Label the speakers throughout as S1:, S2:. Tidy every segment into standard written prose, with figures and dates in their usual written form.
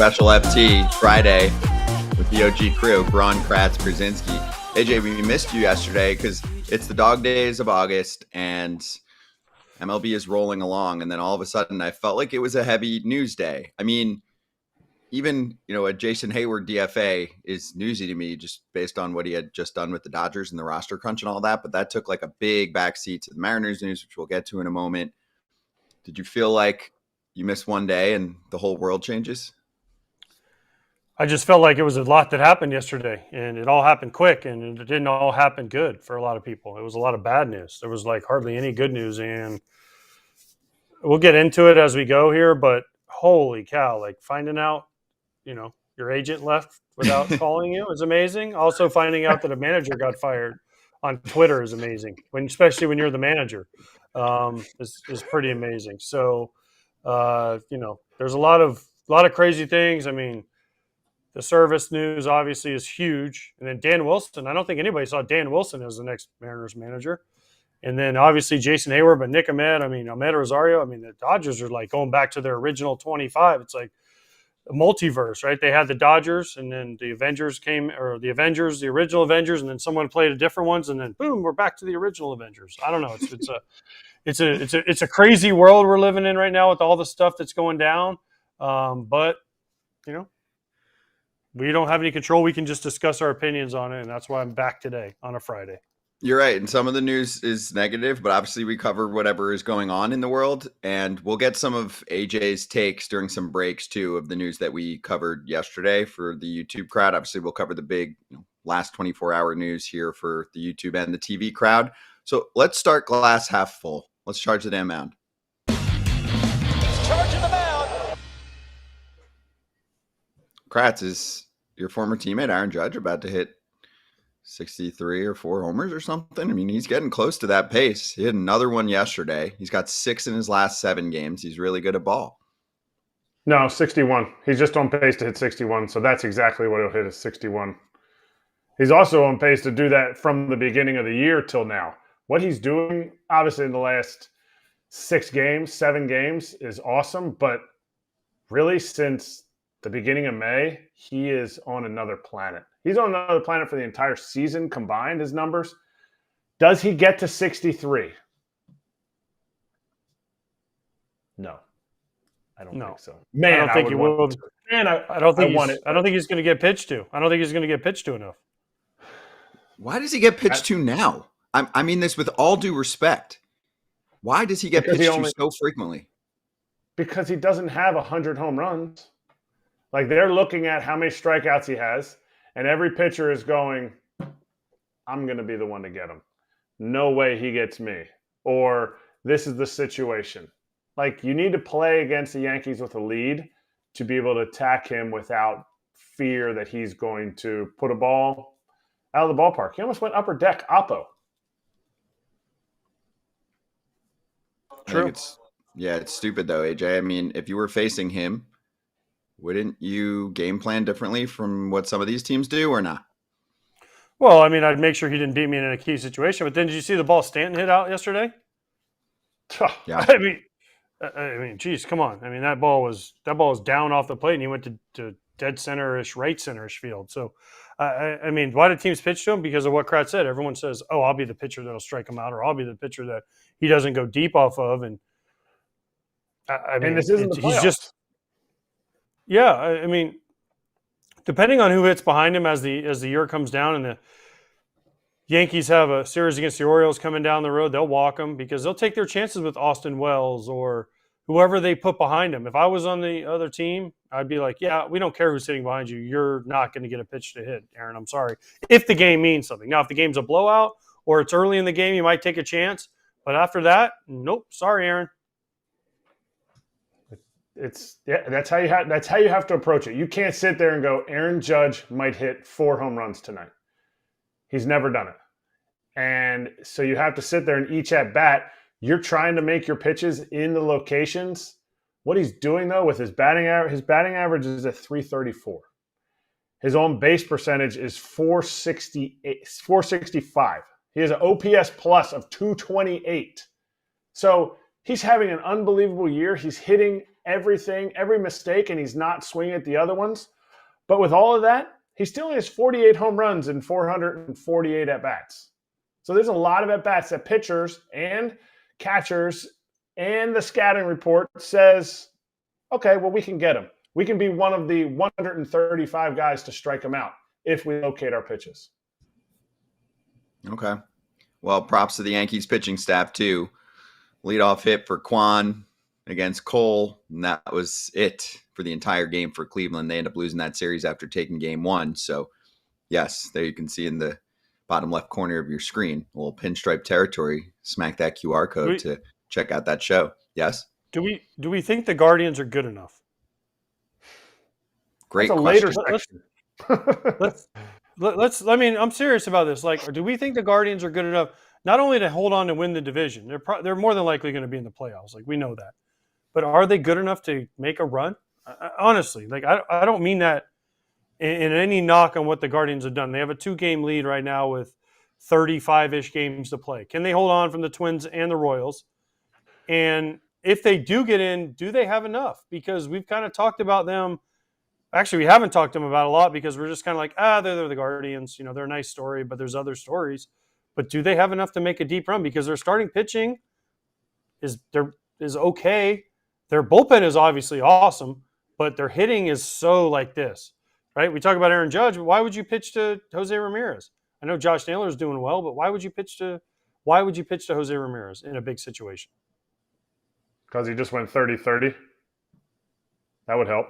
S1: Special FT Friday with the OG crew, Braun, Kratz, Pierzynski. AJ, we missed you yesterday because it's the dog days of August and MLB is rolling along. And then all of a sudden I felt like it was a heavy news day. I mean, even, a Jason Hayward DFA is newsy to me just based on what he had just done with the Dodgers and the roster crunch and all that. But that took like a big backseat to the Mariners news, which we'll get to in a moment. Did you feel like you missed one day and the whole world changes?
S2: I just felt like it was a lot that happened yesterday, and it all happened quick, and it didn't all happen good for a lot of people. It was a lot of bad news. There was like hardly any good news, and we'll get into it as we go here, but holy cow, like finding out, your agent left without calling you is amazing. Also finding out that a manager got fired on Twitter is amazing, especially when you're the manager, is pretty amazing. So, there's a lot of crazy things. I mean, the Servais news obviously is huge. And then Dan Wilson, I don't think anybody saw Dan Wilson as the next Mariners manager. And then obviously Jason Hayward, but Nick Ahmed Rosario. The Dodgers are like going back to their original 25. It's like a multiverse, right? They had the Dodgers and then the Avengers the original Avengers, and then someone played a different ones, and then boom, we're back to the original Avengers. I don't know. It's a crazy world we're living in right now with all the stuff that's going down. But we don't have any control. We can just discuss our opinions on it, and that's why I'm back today on a Friday.
S1: You're right, and some of the news is negative, but obviously we cover whatever is going on in the world, and we'll get some of AJ's takes during some breaks, too, of the news that we covered yesterday for the YouTube crowd. Obviously, we'll cover the big last 24-hour news here for the YouTube and the TV crowd. So let's start glass half full. Let's charge the damn mound.
S3: Charging the mound.
S1: Kratz, is your former teammate Aaron Judge about to hit 63 or 4 homers or something? He's getting close to that pace. He hit another one yesterday. He's got 6 in his last 7 games. He's really good at ball.
S4: No, 61. He's just on pace to hit 61, so that's exactly what he'll hit is 61. He's also on pace to do that from the beginning of the year till now. What he's doing, obviously, in the last 7 games, is awesome. But really, since the beginning of May, he is on another planet. He's on another planet for the entire season combined, his numbers. Does he get to 63? No. I don't think so.
S2: Man, I don't think he will.
S4: Man,
S2: I don't think I don't think he's going to get pitched to. I don't think he's going to get pitched to enough.
S1: Why does he get pitched to now? I mean this with all due respect. Why does he get pitched to so frequently?
S4: Because he doesn't have 100 home runs. Like, they're looking at how many strikeouts he has, and every pitcher is going, I'm going to be the one to get him. No way he gets me. Or this is the situation. Like, you need to play against the Yankees with a lead to be able to attack him without fear that he's going to put a ball out of the ballpark. He almost went upper deck, Oppo.
S1: True. It's stupid, though, AJ. If you were facing him, wouldn't you game plan differently from what some of these teams do or not?
S2: Well, I'd make sure he didn't beat me in a key situation. But then did you see the ball Stanton hit out yesterday?
S1: Yeah.
S2: Geez, come on. That ball was down off the plate, and he went to dead center-ish, right center-ish field. So, why did teams pitch to him? Because of what Kratz said. Everyone says, oh, I'll be the pitcher that'll strike him out, or I'll be the pitcher that he doesn't go deep off of. And,
S4: and this isn't the playoffs.
S2: He's just – yeah, depending on who hits behind him as the year comes down and the Yankees have a series against the Orioles coming down the road, they'll walk him because they'll take their chances with Austin Wells or whoever they put behind him. If I was on the other team, I'd be like, yeah, we don't care who's sitting behind you. You're not going to get a pitch to hit, Aaron. I'm sorry. If the game means something. Now, if the game's a blowout or it's early in the game, you might take a chance. But after that, nope. Sorry, Aaron.
S4: That's how you have to approach it. You can't sit there and go, Aaron Judge might hit 4 home runs tonight. He's never done it. And so you have to sit there and each at bat, you're trying to make your pitches in the locations. What he's doing, though, with his batting average is at 334. His on base percentage is 465. He has an OPS plus of 228. So he's having an unbelievable year. He's hitting everything, every mistake, and he's not swinging at the other ones. But with all of that, he still has 48 home runs and 448 at-bats. So there's a lot of at-bats that pitchers and catchers and the scouting report says, okay, well, we can get him. We can be one of the 135 guys to strike him out if we locate our pitches.
S1: Okay. Well, props to the Yankees pitching staff, too. Leadoff hit for Kwan against Cole, and that was it for the entire game for Cleveland. They end up losing that series after taking game 1. So, yes, there you can see in the bottom left corner of your screen, a little pinstripe territory. Smack that QR code to check out that show. Yes?
S2: Do we think the Guardians are good enough?
S1: Great
S4: That's a
S1: question.
S4: later section.
S2: I mean, I'm serious about this. Like, do we think the Guardians are good enough not only to hold on and win the division? They're more than likely going to be in the playoffs. Like, we know that. But are they good enough to make a run? Honestly, like, I don't mean that in any knock on what the Guardians have done. They have a 2-game lead right now with 35-ish games to play. Can they hold on from the Twins and the Royals? And if they do get in, do they have enough? Because we've kind of talked about them. Actually, we haven't talked to them about a lot because we're just kind of like, they're the Guardians. You know, they're a nice story, but there's other stories. But do they have enough to make a deep run? Because their starting pitching is okay. Their bullpen is obviously awesome, but their hitting is so like this, right? We talk about Aaron Judge, but why would you pitch to Jose Ramirez? I know Josh Naylor is doing well, but why would you pitch to Jose Ramirez in a big situation?
S4: Because he just went 30-30. That would help.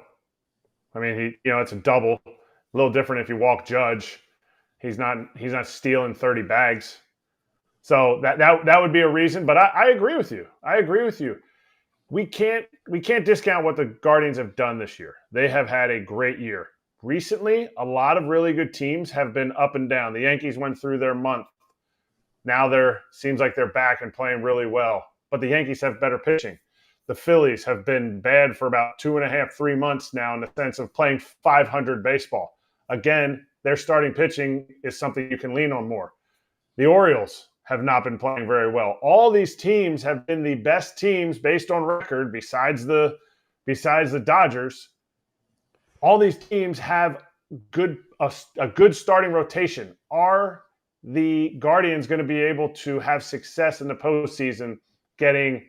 S4: I mean, it's a double. A little different if you walk Judge. He's not stealing 30 bags. So that would be a reason. But I agree with you. We can't discount what the Guardians have done this year. They have had a great year. Recently, a lot of really good teams have been up and down. The Yankees went through their month. Now seems like they're back and playing really well. But the Yankees have better pitching. The Phillies have been bad for about 2.5, 3 months now in the sense of playing 500 baseball. Again, their starting pitching is something you can lean on more. The Orioles have not been playing very well. All these teams have been the best teams based on record besides the Dodgers. All these teams have a good starting rotation. Are the Guardians going to be able to have success in the postseason getting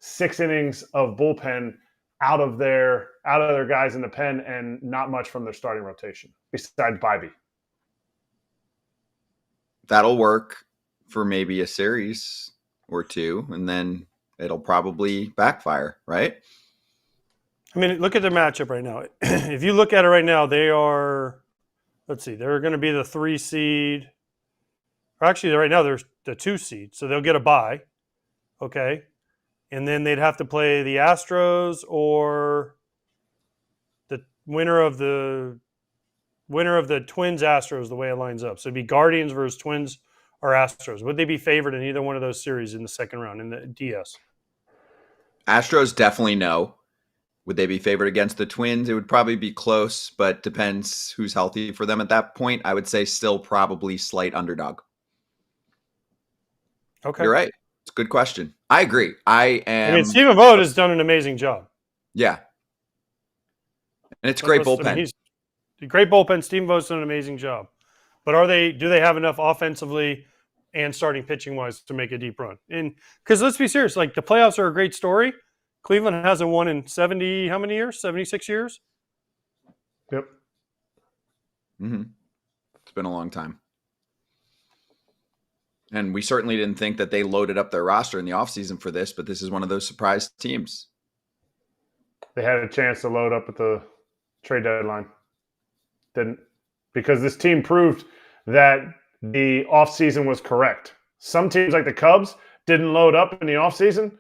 S4: 6 innings of bullpen out of their guys in the pen and not much from their starting rotation besides Bybee?
S1: That'll work for maybe a series or two, and then it'll probably backfire, right?
S2: I mean, look at the matchup right now. If you look at it right now, they are, they're going to be the 3 seed. Or actually, right now, they're the 2 seed, so they'll get a bye. Okay. And then they'd have to play the Astros or the winner of the Twins Astros, the way it lines up. So it'd be Guardians versus Twins or Astros. Would they be favored in either one of those series in the second round in the DS?
S1: Astros definitely no. Would they be favored against the Twins? It would probably be close, but depends who's healthy for them at that point. I would say still probably slight underdog.
S2: Okay.
S1: You're right. It's a good question. I agree. I mean,
S2: Stephen Vogt has done an amazing job.
S1: Yeah. And it's a great bullpen.
S2: I mean, he's a great bullpen. Stephen Vogt's done an amazing job. But do they have enough offensively and starting pitching-wise to make a deep run? And because let's be serious, like the playoffs are a great story. Cleveland hasn't won in 70, how many years? 76 years?
S4: Yep.
S1: Mm-hmm. It's been a long time. And we certainly didn't think that they loaded up their roster in the offseason for this, but this is one of those surprise teams.
S4: They had a chance to load up at the trade deadline. Didn't. Because this team proved that the offseason was correct. Some teams like the Cubs didn't load up in the offseason.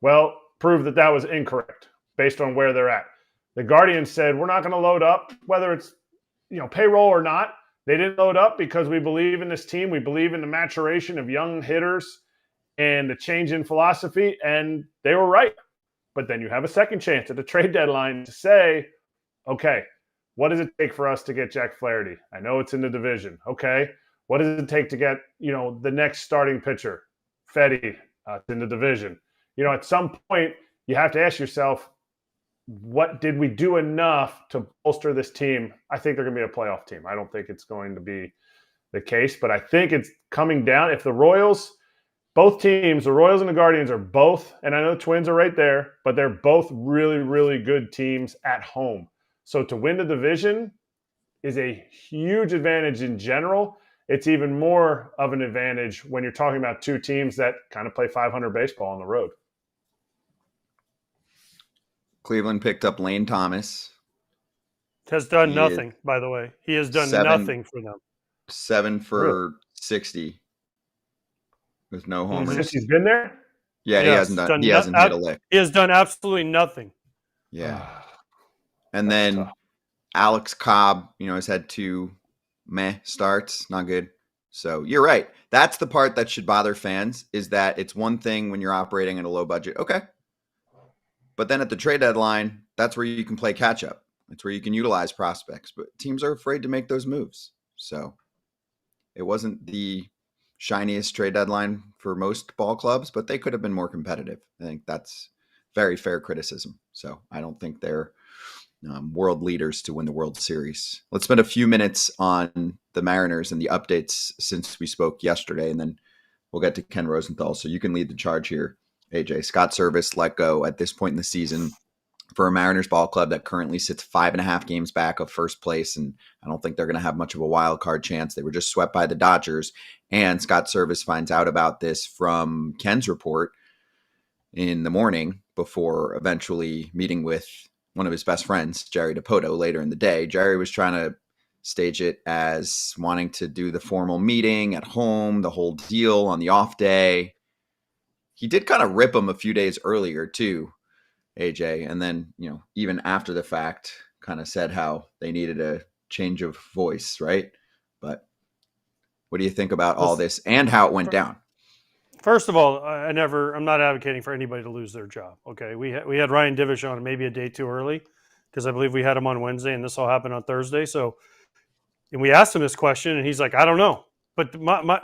S4: Well, proved that was incorrect based on where they're at. The Guardians said, we're not going to load up, whether it's payroll or not. They didn't load up because we believe in this team. We believe in the maturation of young hitters and the change in philosophy, and they were right. But then you have a second chance at the trade deadline to say, okay, what does it take for us to get Jack Flaherty? I know it's in the division. Okay, what does it take to get the next starting pitcher, Fetty, in the division? At some point you have to ask yourself, what did we do enough to bolster this team? I think they're going to be a playoff team. I don't think it's going to be the case, but I think it's coming down. If the Royals, both teams, the Royals and the Guardians are both, and I know the Twins are right there, but they're both really, really good teams at home. So to win the division is a huge advantage in general. It's even more of an advantage when you're talking about two teams that kind of play 500 baseball on the road.
S1: Cleveland picked up Lane Thomas.
S2: Has done nothing, by the way. He has done nothing for them.
S1: 7 for 60 with no homers.
S4: Since he's been there?
S1: Yeah, he hasn't hit a lick.
S2: He has done absolutely nothing.
S1: Yeah. And then tough. Alex Cobb, has had 2 meh starts, not good. So you're right. That's the part that should bother fans, is that it's one thing when you're operating at a low budget. Okay. But then at the trade deadline, that's where you can play catch up. It's where you can utilize prospects. But teams are afraid to make those moves. So it wasn't the shiniest trade deadline for most ball clubs, but they could have been more competitive. I think that's very fair criticism. So I don't think they're world leaders to win the World Series. Let's spend a few minutes on the Mariners and the updates since we spoke yesterday, and then we'll get to Ken Rosenthal. So you can lead the charge here, AJ. Scott Servais let go at this point in the season for a Mariners ball club that currently sits 5.5 games back of first place, and I don't think they're going to have much of a wild card chance. They were just swept by the Dodgers, and Scott Servais finds out about this from Ken's report in the morning before eventually meeting with one of his best friends, Jerry Dipoto, later in the day. Jerry was trying to stage it as wanting to do the formal meeting at home, the whole deal on the off day. He did kind of rip him a few days earlier too, AJ. And then, even after the fact, kind of said how they needed a change of voice, right? But what do you think about all this and how it went down?
S2: First of all, I'm not advocating for anybody to lose their job. Okay, we had Ryan Divish on maybe a day too early because I believe we had him on Wednesday and this all happened on Thursday. So, and we asked him this question and he's like, I don't know. But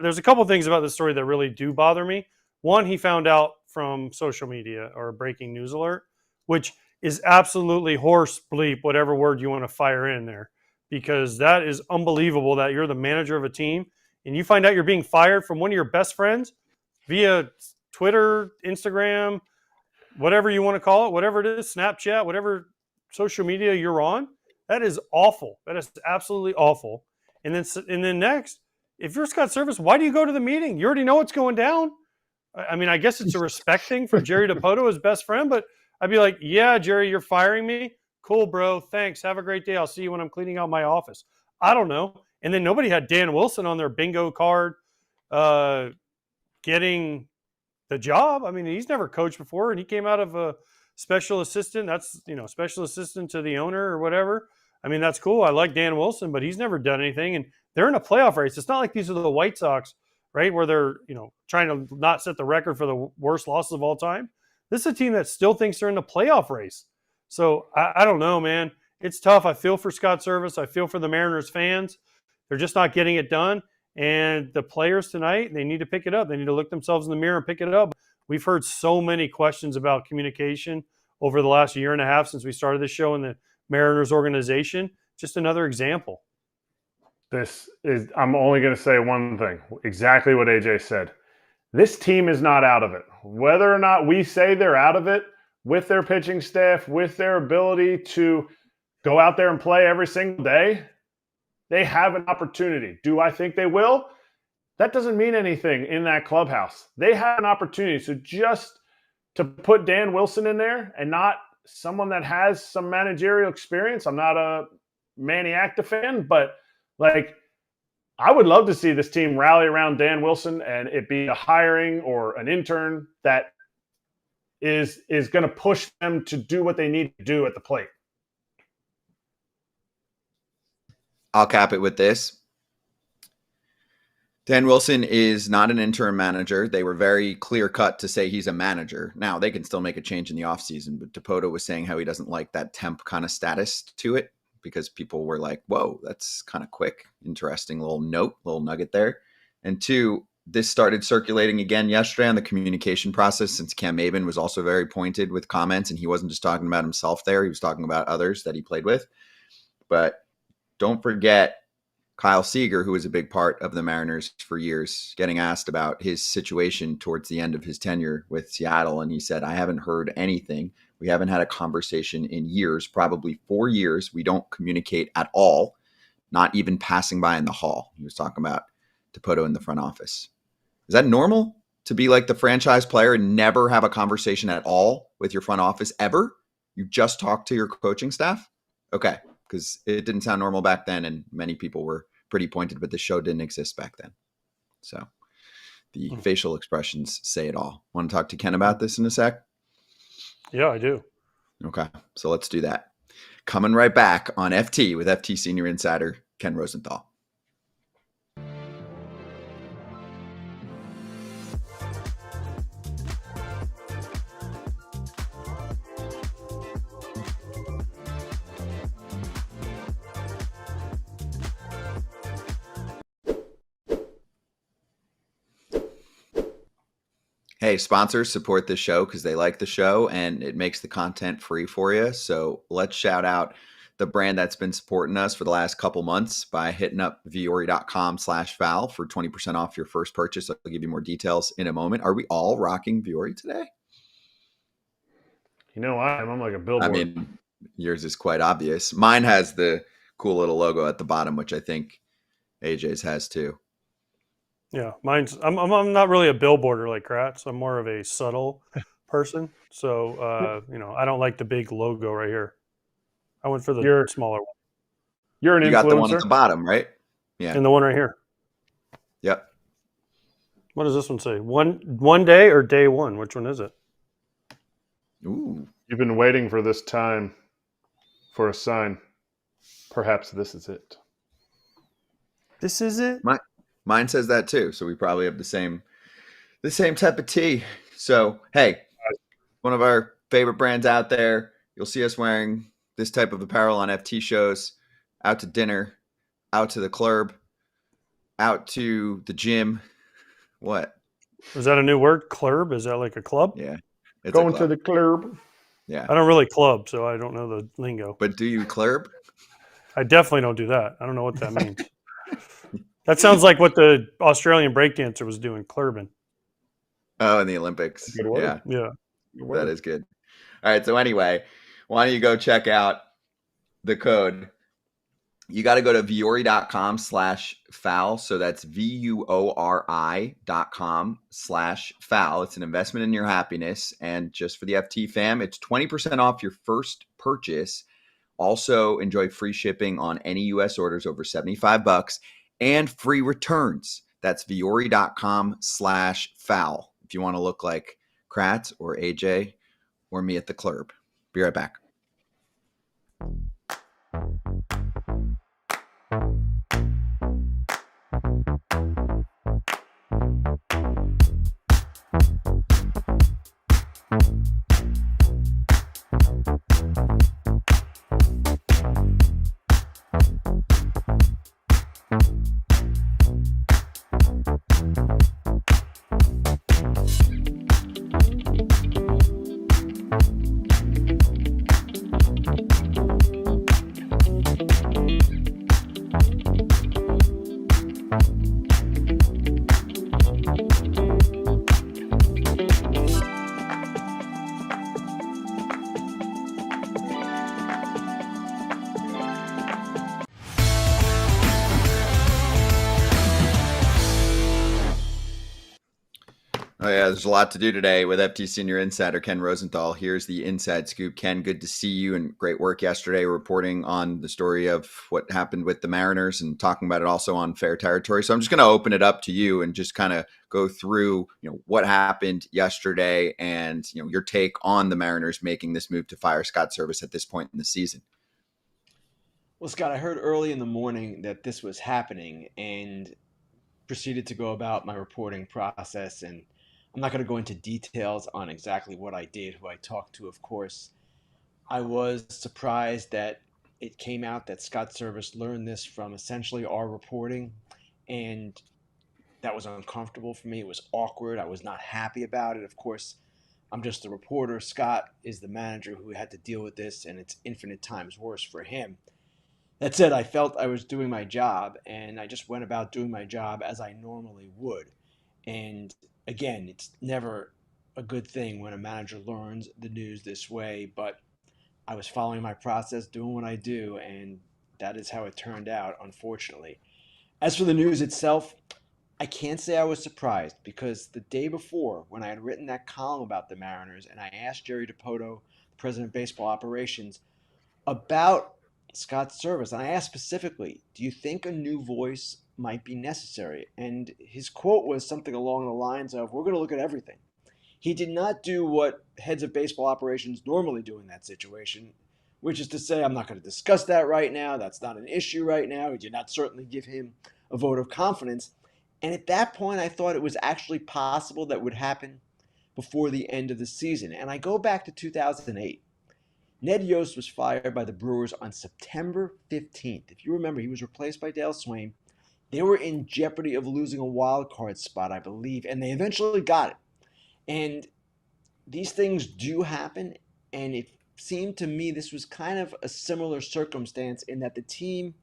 S2: there's a couple things about this story that really do bother me. One, he found out from social media or a breaking news alert, which is absolutely horse bleep, whatever word you want to fire in there, because that is unbelievable that you're the manager of a team and you find out you're being fired from one of your best friends via Twitter, Instagram, whatever you want to call it, whatever it is, Snapchat, whatever social media you're on. That is awful. That is absolutely awful. And then next, if you're Scott Servais, why do you go to the meeting? You already know what's going down. I mean, I guess it's a respect thing for Jerry Dipoto, his best friend, but I'd be like, yeah, Jerry, you're firing me. Cool, bro. Thanks. Have a great day. I'll see you when I'm cleaning out my office. I don't know. And then nobody had Dan Wilson on their bingo card getting the job. I mean, he's never coached before, and he came out of a special assistant. That's, special assistant to the owner or whatever. I mean, that's cool. I like Dan Wilson, but he's never done anything. And they're in a playoff race. It's not like these are the White Sox, right, where they're, trying to not set the record for the worst losses of all time. This is a team that still thinks they're in the playoff race. So I don't know, man. It's tough. I feel for Scott Servais. I feel for the Mariners fans. They're just not getting it done. And the players tonight, they need to pick it up. They need to look themselves in the mirror and pick it up. We've heard so many questions about communication over the last year and a half since we started this show in the Mariners organization. Just another example.
S4: I'm only going to say one thing, exactly what AJ said. This team is not out of it. Whether or not we say they're out of it, with their pitching staff, with their ability to go out there and play every single day, they have an opportunity. Do I think they will? That doesn't mean anything in that clubhouse. They have an opportunity. So just to put Dan Wilson in there and not someone that has some managerial experience, I'm not a Manny Acta fan, but I would love to see this team rally around Dan Wilson and it be a hiring or an intern that is going to push them to do what they need to do at the plate.
S1: I'll cap it with this. Dan Wilson is not an interim manager. They were very clear-cut to say he's a manager. Now, they can still make a change in the offseason, but Dipoto was saying how he doesn't like that temp kind of status to it because people were like, whoa, that's kind of quick. Interesting little note, little nugget there. And two, this started circulating again yesterday on the communication process, since Cam Maben was also very pointed with comments, and he wasn't just talking about himself there. He was talking about others that he played with. But don't forget Kyle Seager, who was a big part of the Mariners for years, getting asked about his situation towards the end of his tenure with Seattle. And he said, I haven't heard anything. We haven't had a conversation in years, probably 4 years. We don't communicate at all, not even passing by in the hall. He was talking about Dipoto in the front office. Is that normal to be like the franchise player and never have a conversation at all with your front office ever? You just talk to your coaching staff? Okay, because it didn't sound normal back then, and many people were pretty pointed, but the show didn't exist back then. So the facial expressions say it all. Want to talk to Ken about this in a sec?
S2: Yeah, I do.
S1: Okay, so let's do that. Coming right back on FT with FT Senior Insider Ken Rosenthal. Hey, sponsors support this show because they like the show and it makes the content free for you. So let's shout out the brand that's been supporting us for the last couple months by hitting up Vuori.com/Val for 20% off your first purchase. I'll give you more details in a moment. Are we all rocking Vuori today?
S4: You know, I'm like a billboard.
S1: I mean, yours is quite obvious. Mine has the cool little logo at the bottom, which I think AJ's has too.
S2: Yeah, I'm not really a billboarder like Kratz. I'm more of a subtle person. So I don't like the big logo right here. I went for the smaller one.
S4: You're an influencer.
S1: You got the one at the bottom, right? Yeah.
S2: And the one right here.
S1: Yep.
S2: What does this one say? One day or day one? Which one is it?
S1: Ooh.
S4: You've been waiting for this time for a sign. Perhaps this is it.
S2: This is it?
S1: Mine says that too, so we probably have the same type of tee. So, hey, one of our favorite brands out there. You'll see us wearing this type of apparel on FT shows, out to dinner, out to the club, out to the gym. What?
S2: Is that a new word? Club? Is that like a club?
S1: Yeah. It's
S4: going to the club.
S1: Yeah.
S2: I don't really club, so I don't know the lingo.
S1: But do you club?
S2: I definitely don't do that. I don't know what that means. That sounds like what the Australian breakdancer was doing, clurbing.
S1: Oh, in the Olympics.
S4: Good word.
S2: Yeah.
S1: That is good. All right. So anyway, why don't you go check out the code? You got to go to Vuori.com/Foul. So that's VUORI.com/Foul. It's an investment in your happiness. And just for the FT fam, it's 20% off your first purchase. Also enjoy free shipping on any U.S. orders over $75 and free returns. That's Vuori.com/Foul. If you want to look like Kratz or AJ or me at the club. Be right back. Oh, yeah, there's a lot to do today with FT Senior Insider Ken Rosenthal. Here's the inside scoop. Ken, good to see you and great work yesterday reporting on the story of what happened with the Mariners and talking about it also on Fair Territory. So I'm just going to open it up to you and just kind of go through, what happened yesterday and, your take on the Mariners making this move to fire Scott Servais at this point in the season.
S3: Well, Scott, I heard early in the morning that this was happening and proceeded to go about my reporting process. And I'm not going to go into details on exactly what I did, who I talked to, of course. I was surprised that it came out that Scott Servais learned this from essentially our reporting. And That was uncomfortable for me. It was awkward. I was not happy about it. Of course, I'm just a reporter. Scott is the manager who had to deal with this, and it's infinite times worse for him. That said, I felt I was doing my job, and I just went about doing my job as I normally would. And again, it's never a good thing when a manager learns the news this way, but I was following my process, doing what I do, and that is how it turned out, unfortunately. As for the news itself, I can't say I was surprised because the day before, when I had written that column about the Mariners and I asked Jerry Dipoto, the president of baseball operations, about Scott Servais, and I asked specifically, do you think a new voice might be necessary? And his quote was something along the lines of, we're going to look at everything. He did not do what heads of baseball operations normally do in that situation, which is to say, I'm not going to discuss that right now. That's not an issue right now. He did not certainly give him a vote of confidence. And at that point, I thought it was actually possible that would happen before the end of the season. And I go back to 2008. Ned Yost was fired by the Brewers on September 15th. If you remember, he was replaced by Dale Swain. They were in jeopardy of losing a wild card spot, I believe, and they eventually got it. And these things do happen, and it seemed to me this was kind of a similar circumstance in that the team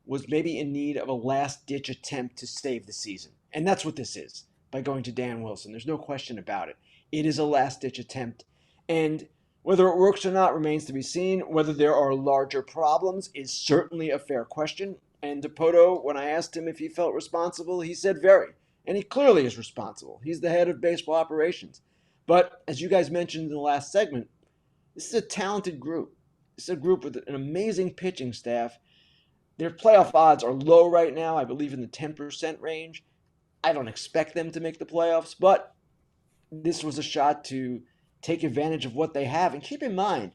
S3: was maybe in need of a last-ditch attempt to save the season. And that's what this is, by going to Dan Wilson. There's no question about it. It is a last-ditch attempt. And whether it works or not remains to be seen. Whether there are larger problems is certainly a fair question. And Dipoto, when I asked him if he felt responsible, he said very. And he clearly is responsible. He's the head of baseball operations. But as you guys mentioned in the last segment, this is a talented group. This is a group with an amazing pitching staff. Their playoff odds are low right now, I believe in the 10% range. I don't expect them to make the playoffs, but this was a shot to take advantage of what they have. And keep in mind,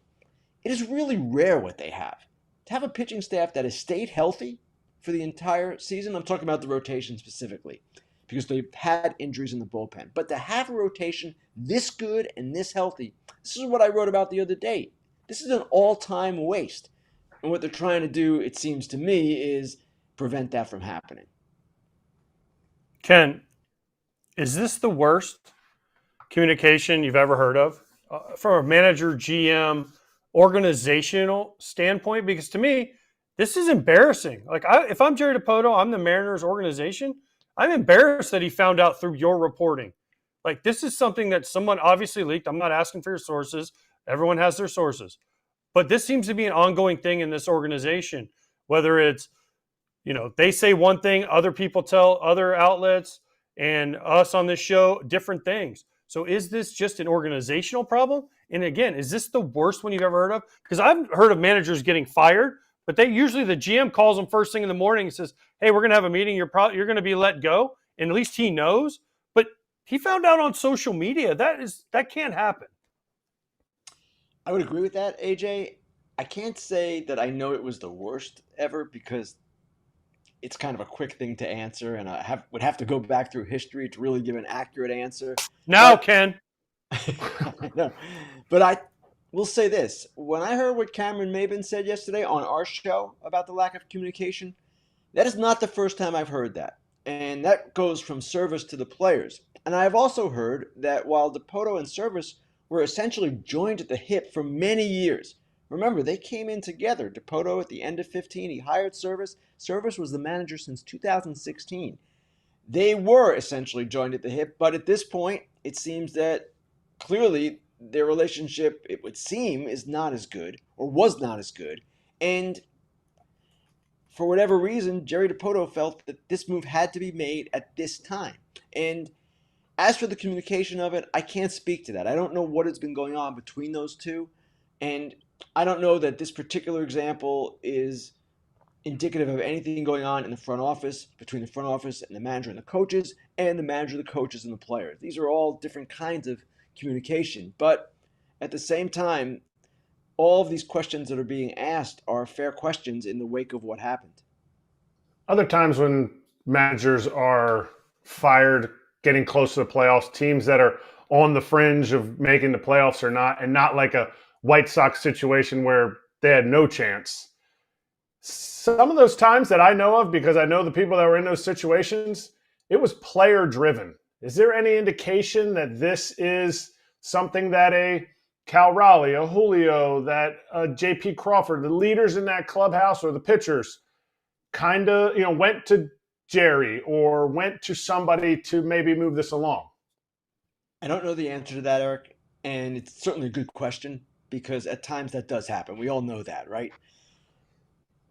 S3: it is really rare what they have. To have a pitching staff that has stayed healthy for the entire season, I'm talking about the rotation specifically, because they've had injuries in the bullpen. But to have a rotation this good and this healthy, this is what I wrote about the other day. This is an all-time waste. And what they're trying to do, it seems to me, is prevent that from happening.
S2: Ken, is this the worst communication you've ever heard of from a manager, GM, organizational standpoint? Because to me, this is embarrassing. Like, if I'm Jerry Dipoto, I'm the Mariners organization, I'm embarrassed that he found out through your reporting. Like, this is something that someone obviously leaked. I'm not asking for your sources. Everyone has their sources. But this seems to be an ongoing thing in this organization, whether it's, they say one thing, other people tell other outlets and us on this show different things. So is this just an organizational problem? And again, is this the worst one you've ever heard of? Because I've heard of managers getting fired, but the GM calls them first thing in the morning and says, hey, we're going to have a meeting. You're going to be let go. And at least he knows. But he found out on social media. That can't happen.
S3: I would agree with that, AJ. I can't say that I know it was the worst ever because it's kind of a quick thing to answer, and I would have to go back through history to really give an accurate answer.
S2: Now, Ken.
S3: No, but I will say this. When I heard what Cameron Maybin said yesterday on our show about the lack of communication, that is not the first time I've heard that. And that goes from Servais to the players. And I've also heard that while Dipoto and Servais were essentially joined at the hip for many years. Remember, they came in together. Dipoto at the end of 15, he hired Servais. Servais was the manager since 2016. They were essentially joined at the hip, but at this point, it seems that clearly their relationship, it would seem, is not as good, or was not as good. And for whatever reason, Jerry Dipoto felt that this move had to be made at this time. And as for the communication of it, I can't speak to that. I don't know what has been going on between those two. And I don't know that this particular example is indicative of anything going on in the front office, between the front office and the manager and the coaches, and the manager, the coaches, and the players. These are all different kinds of communication. But at the same time, all of these questions that are being asked are fair questions in the wake of what happened.
S4: Other times when managers are fired, getting close to the playoffs, teams that are on the fringe of making the playoffs or not, and not like a White Sox situation where they had no chance. Some of those times that I know of, because I know the people that were in those situations, it was player driven. Is there any indication that this is something that a Cal Raleigh, a Julio, that J.P. Crawford, the leaders in that clubhouse or the pitchers kind of, went to Jerry or went to somebody to maybe move this along?
S3: I don't know the answer to that, Eric, and it's certainly a good question because at times that does happen. We all know that, right?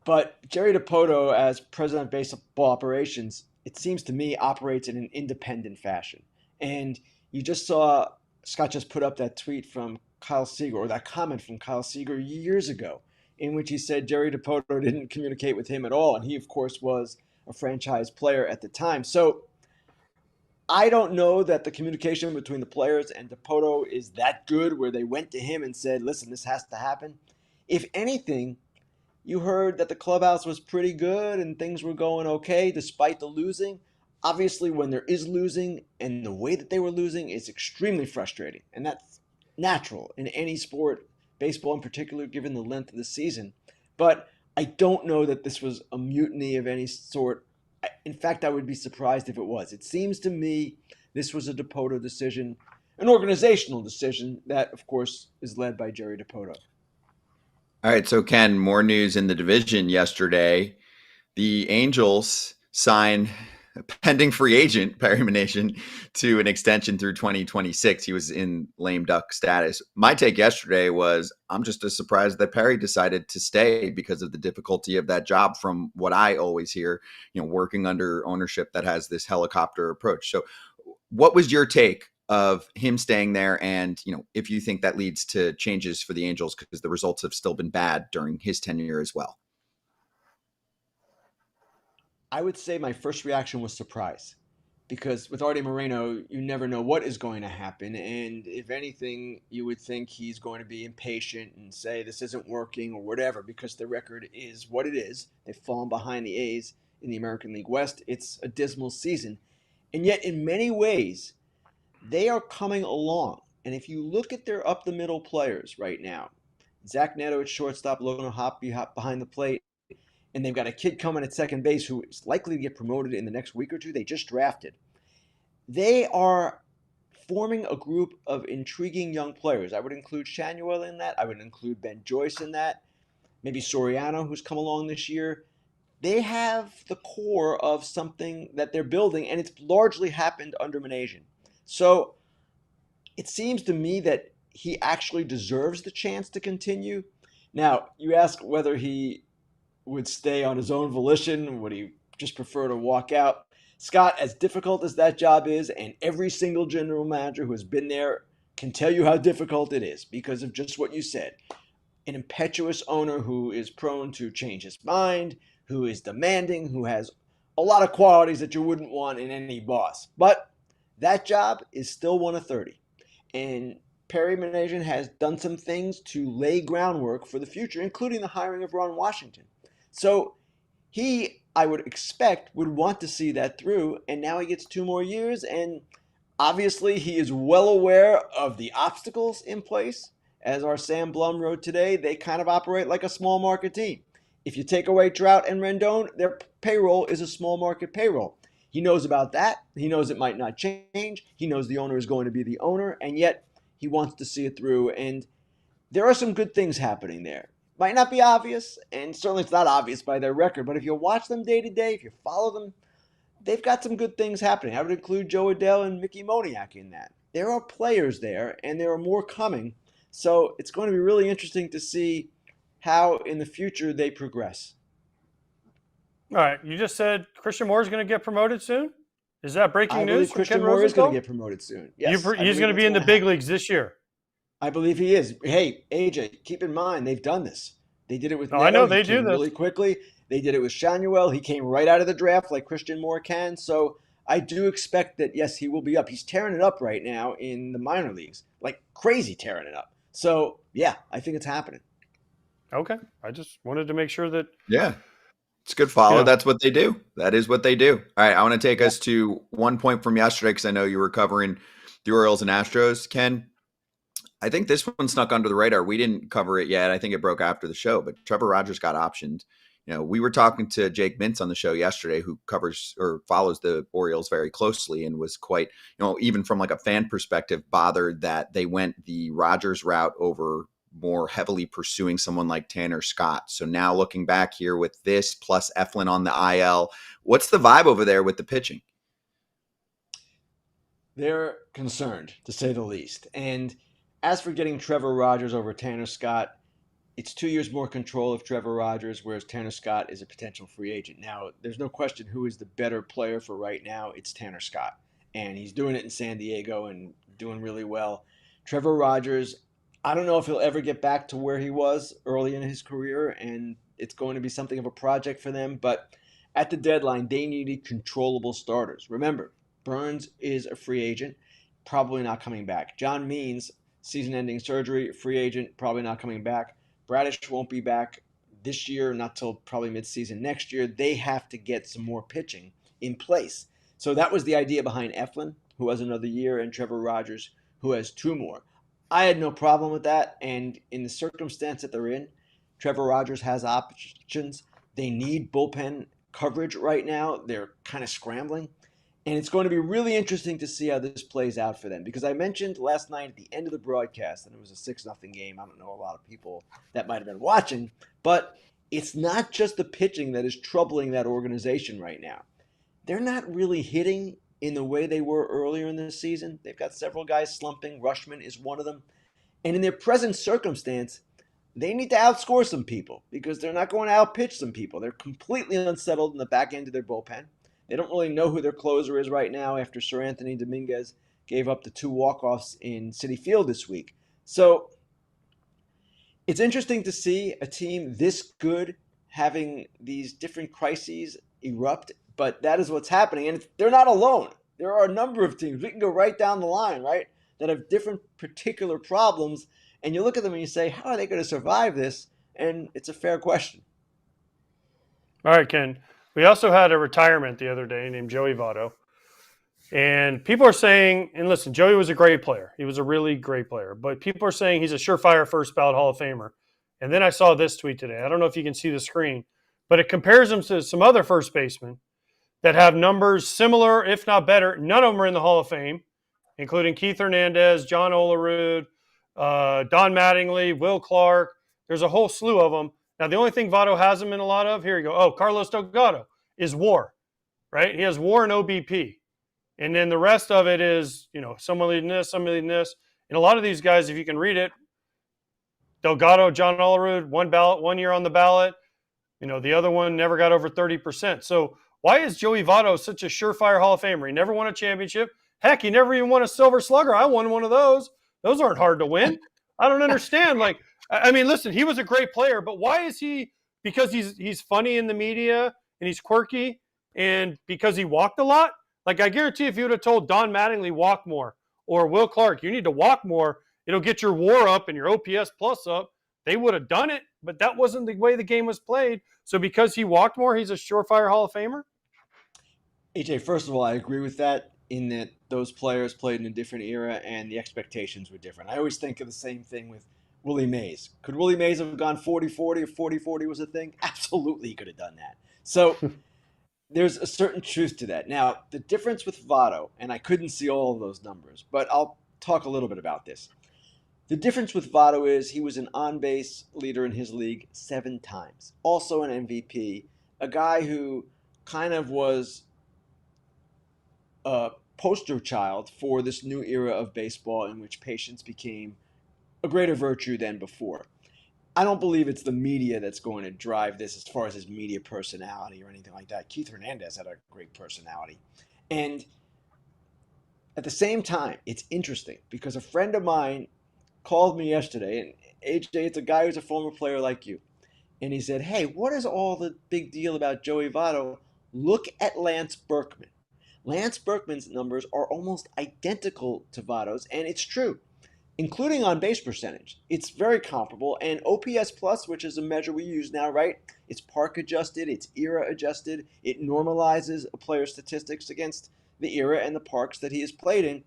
S3: But Jerry DiPoto, as president of baseball operations, it seems to me operates in an independent fashion. And you just saw Scott just put up that tweet from Kyle Seager, or that comment from Kyle Seager years ago, in which he said Jerry DiPoto didn't communicate with him at all. And he, of course, was a franchise player at the time. So I don't know that the communication between the players and DiPoto is that good where they went to him and said, listen, this has to happen. If anything, you heard that the clubhouse was pretty good and things were going okay despite the losing. Obviously, when there is losing and the way that they were losing is extremely frustrating. And that's natural in any sport, baseball in particular, given the length of the season. But I don't know that this was a mutiny of any sort. In fact, I would be surprised if it was. It seems to me this was a DiPoto decision, an organizational decision that, of course, is led by Jerry DiPoto.
S1: All right, so Ken, more news in the division yesterday. The Angels signed a pending free agent, Perry Minasian, to an extension through 2026. He was in lame duck status. My take yesterday was I'm just as surprised that Perry decided to stay because of the difficulty of that job from what I always hear, working under ownership that has this helicopter approach. So what was your take of him staying there, and if you think that leads to changes for the Angels, because the results have still been bad during his tenure as well?
S3: I would say my first reaction was surprise, because with Artie Moreno, you never know what is going to happen, and if anything, you would think he's going to be impatient and say this isn't working or whatever, because the record is what it is. They've fallen behind the A's in the American League West. It's a dismal season, and yet in many ways they are coming along. And if you look at their up-the-middle players right now, Zach Neto at shortstop, Logan O'Hoppe behind the plate, and they've got a kid coming at second base who is likely to get promoted in the next week or two. They just drafted. They are forming a group of intriguing young players. I would include Shanuel in that. I would include Ben Joyce in that. Maybe Soriano, who's come along this year. They have the core of something that they're building, and it's largely happened under Minasian. So it seems to me that he actually deserves the chance to continue. Now, you ask whether he would stay on his own volition, would he just prefer to walk out? Scott, as difficult as that job is, and every single general manager who has been there can tell you how difficult it is because of just what you said. An impetuous owner who is prone to change his mind, who is demanding, who has a lot of qualities that you wouldn't want in any boss. But that job is still one of 30. And Perry Minasian has done some things to lay groundwork for the future, including the hiring of Ron Washington. So he, I would expect, would want to see that through. And now he gets 2 more years. And obviously he is well aware of the obstacles in place. As our Sam Blum wrote today, they kind of operate like a small market team. If you take away Trout and Rendon, their payroll is a small market payroll. He knows about that. He knows it might not change. He knows the owner is going to be the owner, and yet he wants to see it through. And there are some good things happening there. Might not be obvious, and certainly it's not obvious by their record, but if you watch them day to day, if you follow them, they've got some good things happening. I would include Joe Adell and Mickey Moniak in that. There are players there, and there are more coming. So it's going to be really interesting to see how in the future they progress.
S2: All right, you just said Christian Moore is going to get promoted soon? Is that breaking news?
S3: Christian Moore is going to get promoted soon. Yes,
S2: he's going to be in the big leagues this year.
S3: I believe he is. Hey, AJ, keep in mind they've done this. They did it with
S2: Neto. I know they do this
S3: really quickly. They did it with Shanuel. He came right out of the draft like Christian Moore can. So I do expect that, yes, he will be up. He's tearing it up right now in the minor leagues, like crazy tearing it up. So, yeah, I think it's happening.
S2: Okay. I just wanted to make sure that.
S1: Yeah. It's a good follow. Yeah. That's what they do. That is what they do. All right. I want to take us to one point from yesterday because I know you were covering the Orioles and Astros. Ken, I think this one snuck under the radar. We didn't cover it yet. I think it broke after the show, but Trevor Rogers got optioned. We were talking to Jake Mintz on the show yesterday, who covers or follows the Orioles very closely, and was quite, even from like a fan perspective, bothered that they went the Rogers route over more heavily pursuing someone like Tanner Scott. So now looking back here with this plus Eflin on the IL, what's the vibe over there with the pitching?
S3: They're concerned, to say the least. And as for getting Trevor Rogers over Tanner Scott, it's 2 years more control of Trevor Rogers, whereas Tanner Scott is a potential free agent. Now, there's no question who is the better player for right now. It's Tanner Scott. And he's doing it in San Diego and doing really well. Trevor Rogers, I don't know if he'll ever get back to where he was early in his career, and it's going to be something of a project for them. But at the deadline, they needed controllable starters. Remember, Burns is a free agent, probably not coming back. John Means, season-ending surgery, free agent, probably not coming back. Bradish won't be back this year, not till probably midseason next year. They have to get some more pitching in place. So that was the idea behind Eflin, who has another year, and Trevor Rogers, who has 2 more. I had no problem with that, and in the circumstance that they're in, Trevor Rogers has options. They need bullpen coverage right now. They're kind of scrambling. And it's going to be really interesting to see how this plays out for them. Because I mentioned last night at the end of the broadcast, and it was a 6-0 game. I don't know a lot of people that might have been watching. But it's not just the pitching that is troubling that organization right now. They're not really hitting in the way they were earlier in the season. They've got several guys slumping. Rushman is one of them. And in their present circumstance, they need to outscore some people because they're not going to outpitch some people. They're completely unsettled in the back end of their bullpen. They don't really know who their closer is right now after Sir Anthony Dominguez gave up the 2 walk-offs in Citi Field this week. So it's interesting to see a team this good having these different crises erupt, but that is what's happening. And they're not alone. There are a number of teams. We can go right down the line, right, that have different particular problems. And you look at them and you say, how are they going to survive this? And it's a fair question.
S2: All right, Ken. We also had a retirement the other day named Joey Votto. And people are saying, and listen, Joey was a great player. He was a really great player. But people are saying he's a surefire first ballot Hall of Famer. And then I saw this tweet today. I don't know if you can see the screen, but it compares him to some other first basemen that have numbers similar, if not better. None of them are in the Hall of Fame, including Keith Hernandez, John Olerud, Don Mattingly, Will Clark. There's a whole slew of them. Now, the only thing Votto has him in a lot of, here you go. Oh, Carlos Delgado is WAR, right? He has WAR and OBP. And then the rest of it is, someone leading this, someone leading this. And a lot of these guys, if you can read it, Delgado, John Olerud, 1 year on the ballot. The other one never got over 30%. So why is Joey Votto such a surefire Hall of Famer? He never won a championship. Heck, he never even won a Silver Slugger. I won one of those. Those aren't hard to win. I don't understand. Listen, he was a great player, but why is he? Because he's funny in the media and he's quirky, and because he walked a lot? I guarantee if you would have told Don Mattingly walk more or Will Clark, you need to walk more, it'll get your WAR up and your OPS plus up, they would have done it, but that wasn't the way the game was played. So because he walked more, he's a surefire Hall of Famer?
S3: AJ, first of all, I agree with that in that those players played in a different era and the expectations were different. I always think of the same thing with Willie Mays. Could Willie Mays have gone 40-40 if 40-40 was a thing? Absolutely, he could have done that. So there's a certain truth to that. Now, the difference with Votto, and I couldn't see all of those numbers, but I'll talk a little bit about this. The difference with Votto is he was an on-base leader in his league 7 times. Also an MVP, a guy who kind of was a poster child for this new era of baseball in which patience became a greater virtue than before. I don't believe it's the media that's going to drive this as far as his media personality or anything like that. Keith Hernandez had a great personality. And at the same time, it's interesting because a friend of mine called me yesterday, and AJ, it's a guy who's a former player like you. And he said, hey, what is all the big deal about Joey Votto? Look at Lance Berkman. Lance Berkman's numbers are almost identical to Votto's, and it's true, including on base percentage. It's very comparable, and OPS plus, which is a measure we use now, right? It's park adjusted, it's era adjusted. It normalizes a player's statistics against the era and the parks that he has played in.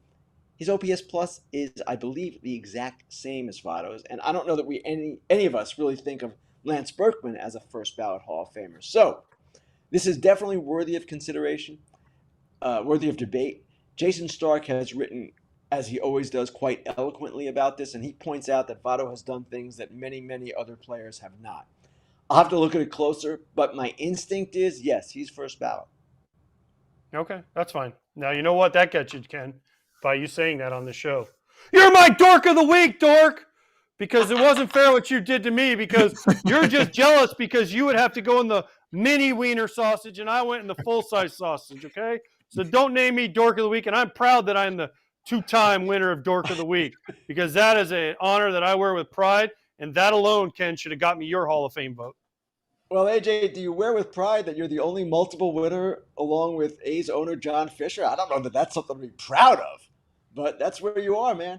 S3: His OPS plus is, I believe, the exact same as Votto's, and I don't know that any of us really think of Lance Berkman as a first ballot Hall of Famer. So this is definitely worthy of consideration, worthy of debate. Jason Stark has written, as he always does, quite eloquently about this, and he points out that Votto has done things that many, many other players have not. I'll have to look at it closer, but my instinct is, yes, he's first ballot.
S2: Okay, that's fine. Now, you know what that gets you, Ken, by you saying that on the show. You're my dork of the week, dork! Because it wasn't fair what you did to me, because you're just jealous because you would have to go in the mini wiener sausage and I went in the full-size sausage, okay? So don't name me dork of the week, and I'm proud that I'm the two-time winner of dork of the week, because that is an honor that I wear with pride, and that alone, Ken, should have got me your Hall of Fame vote.
S3: Well, AJ, do you wear with pride that you're the only multiple winner along with A's owner John Fisher? I don't know that that's something to be proud of, but that's where you are, man.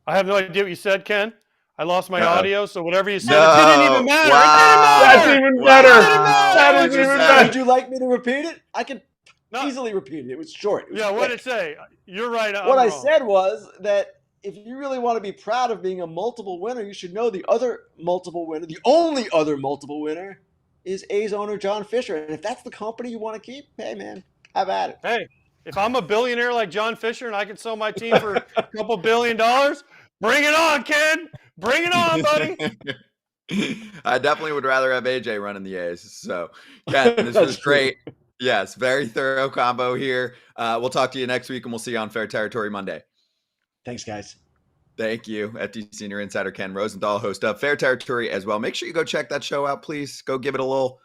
S2: I have no idea what you said, Ken. I lost my audio, so whatever you said,
S1: No.
S2: it didn't even matter.
S1: Wow.
S2: It
S4: That's
S2: didn't matter.
S4: even better.
S1: Wow.
S4: That is
S1: What you
S4: even
S1: said.
S4: better.
S3: Would you like me to repeat it? I can
S2: No.
S3: easily repeat it. It was short. It was
S2: Yeah, what did
S3: quick.
S2: it say? You're right. I'm
S3: What I
S2: wrong.
S3: said was that if you really want to be proud of being a multiple winner, you should know the other multiple winner, the only other multiple winner, is A's owner John Fisher. And if that's the company you want to keep, hey, man, have at it.
S2: Hey, if I'm a billionaire like John Fisher and I can sell my team for a couple $1 billion, bring it on, Ken. Bring it on, buddy.
S1: I definitely would rather have AJ running the A's. So, Ken, this was great. Yes, very thorough combo here. We'll talk to you next week, and we'll see you on Fair Territory Monday.
S3: Thanks, guys.
S1: Thank you. FT Senior Insider Ken Rosenthal, host of Fair Territory as well. Make sure you go check that show out, please. Go give it a little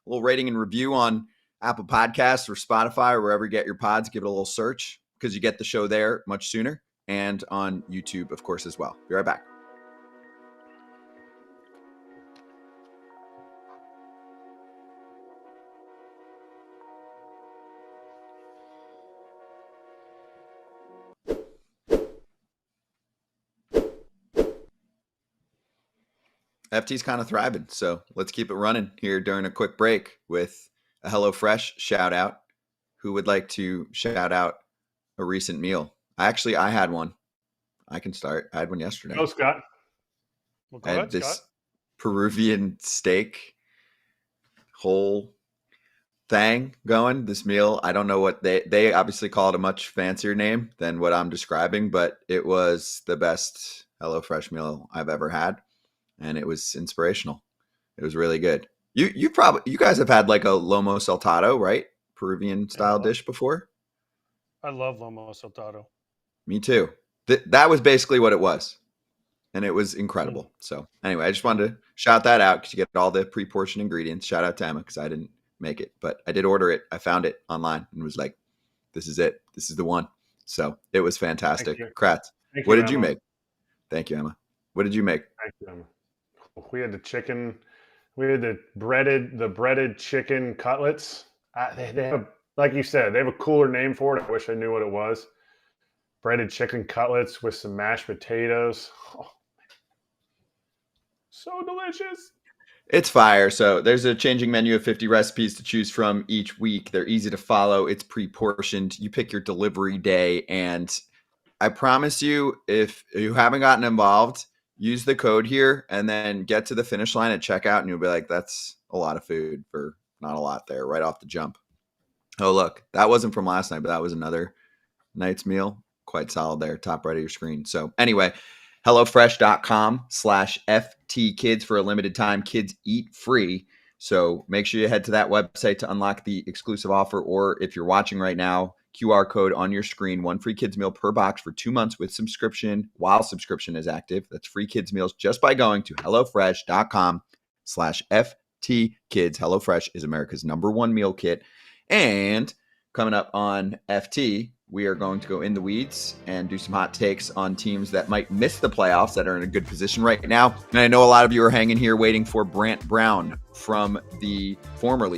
S1: rating and review on Apple Podcasts or Spotify or wherever you get your pods. Give it a little search because you get the show there much sooner, and on YouTube, of course, as well. Be right back. FT's kind of thriving, so let's keep it running here during a quick break with a HelloFresh shout out. Who would like to shout out a recent meal? I had one. I can start. I had one yesterday.
S4: Go, Scott.
S2: Well,
S1: I
S2: go
S1: had
S2: ahead,
S1: this
S2: Scott.
S1: Peruvian steak whole thing going. This meal, I don't know what they obviously call it a much fancier name than what I'm describing, but it was the best HelloFresh meal I've ever had. And it was inspirational. It was really good. You guys have had like a lomo saltado, right? Peruvian style dish before?
S2: I love lomo saltado.
S1: Me too. That was basically what it was. And it was incredible. So anyway, I just wanted to shout that out because you get all the pre-portioned ingredients. Shout out to Emma because I didn't make it, but I did order it. I found it online and was like, this is it. This is the one. So it was fantastic. Kratz, what did you make? Thank you, Emma. What did you make?
S4: Thank you, Emma. We had the chicken. We had the breaded chicken cutlets. They have, like you said, they have a cooler name for it. I wish I knew what it was. Breaded chicken cutlets with some mashed potatoes. Oh, so delicious.
S1: It's fire. So there's a changing menu of 50 recipes to choose from each week. They're easy to follow. It's pre-portioned. You pick your delivery day. And I promise you, if you haven't gotten involved, use the code here and then get to the finish line at checkout and you'll be like, that's a lot of food for not a lot there right off the jump. Oh, look, that wasn't from last night, but that was another night's meal. Quite solid there, top right of your screen. So anyway, HelloFresh.com/FTKids for a limited time. Kids eat free. So make sure you head to that website to unlock the exclusive offer. Or if you're watching right now, QR code on your screen, 1 free kids meal per box for 2 months with subscription while subscription is active. That's free kids meals just by going to HelloFresh.com/FTKids. HelloFresh is America's #1 meal kit. And coming up on FT, we are going to go in the weeds and do some hot takes on teams that might miss the playoffs that are in a good position right now. And I know a lot of you are hanging here waiting for Brant Brown formerly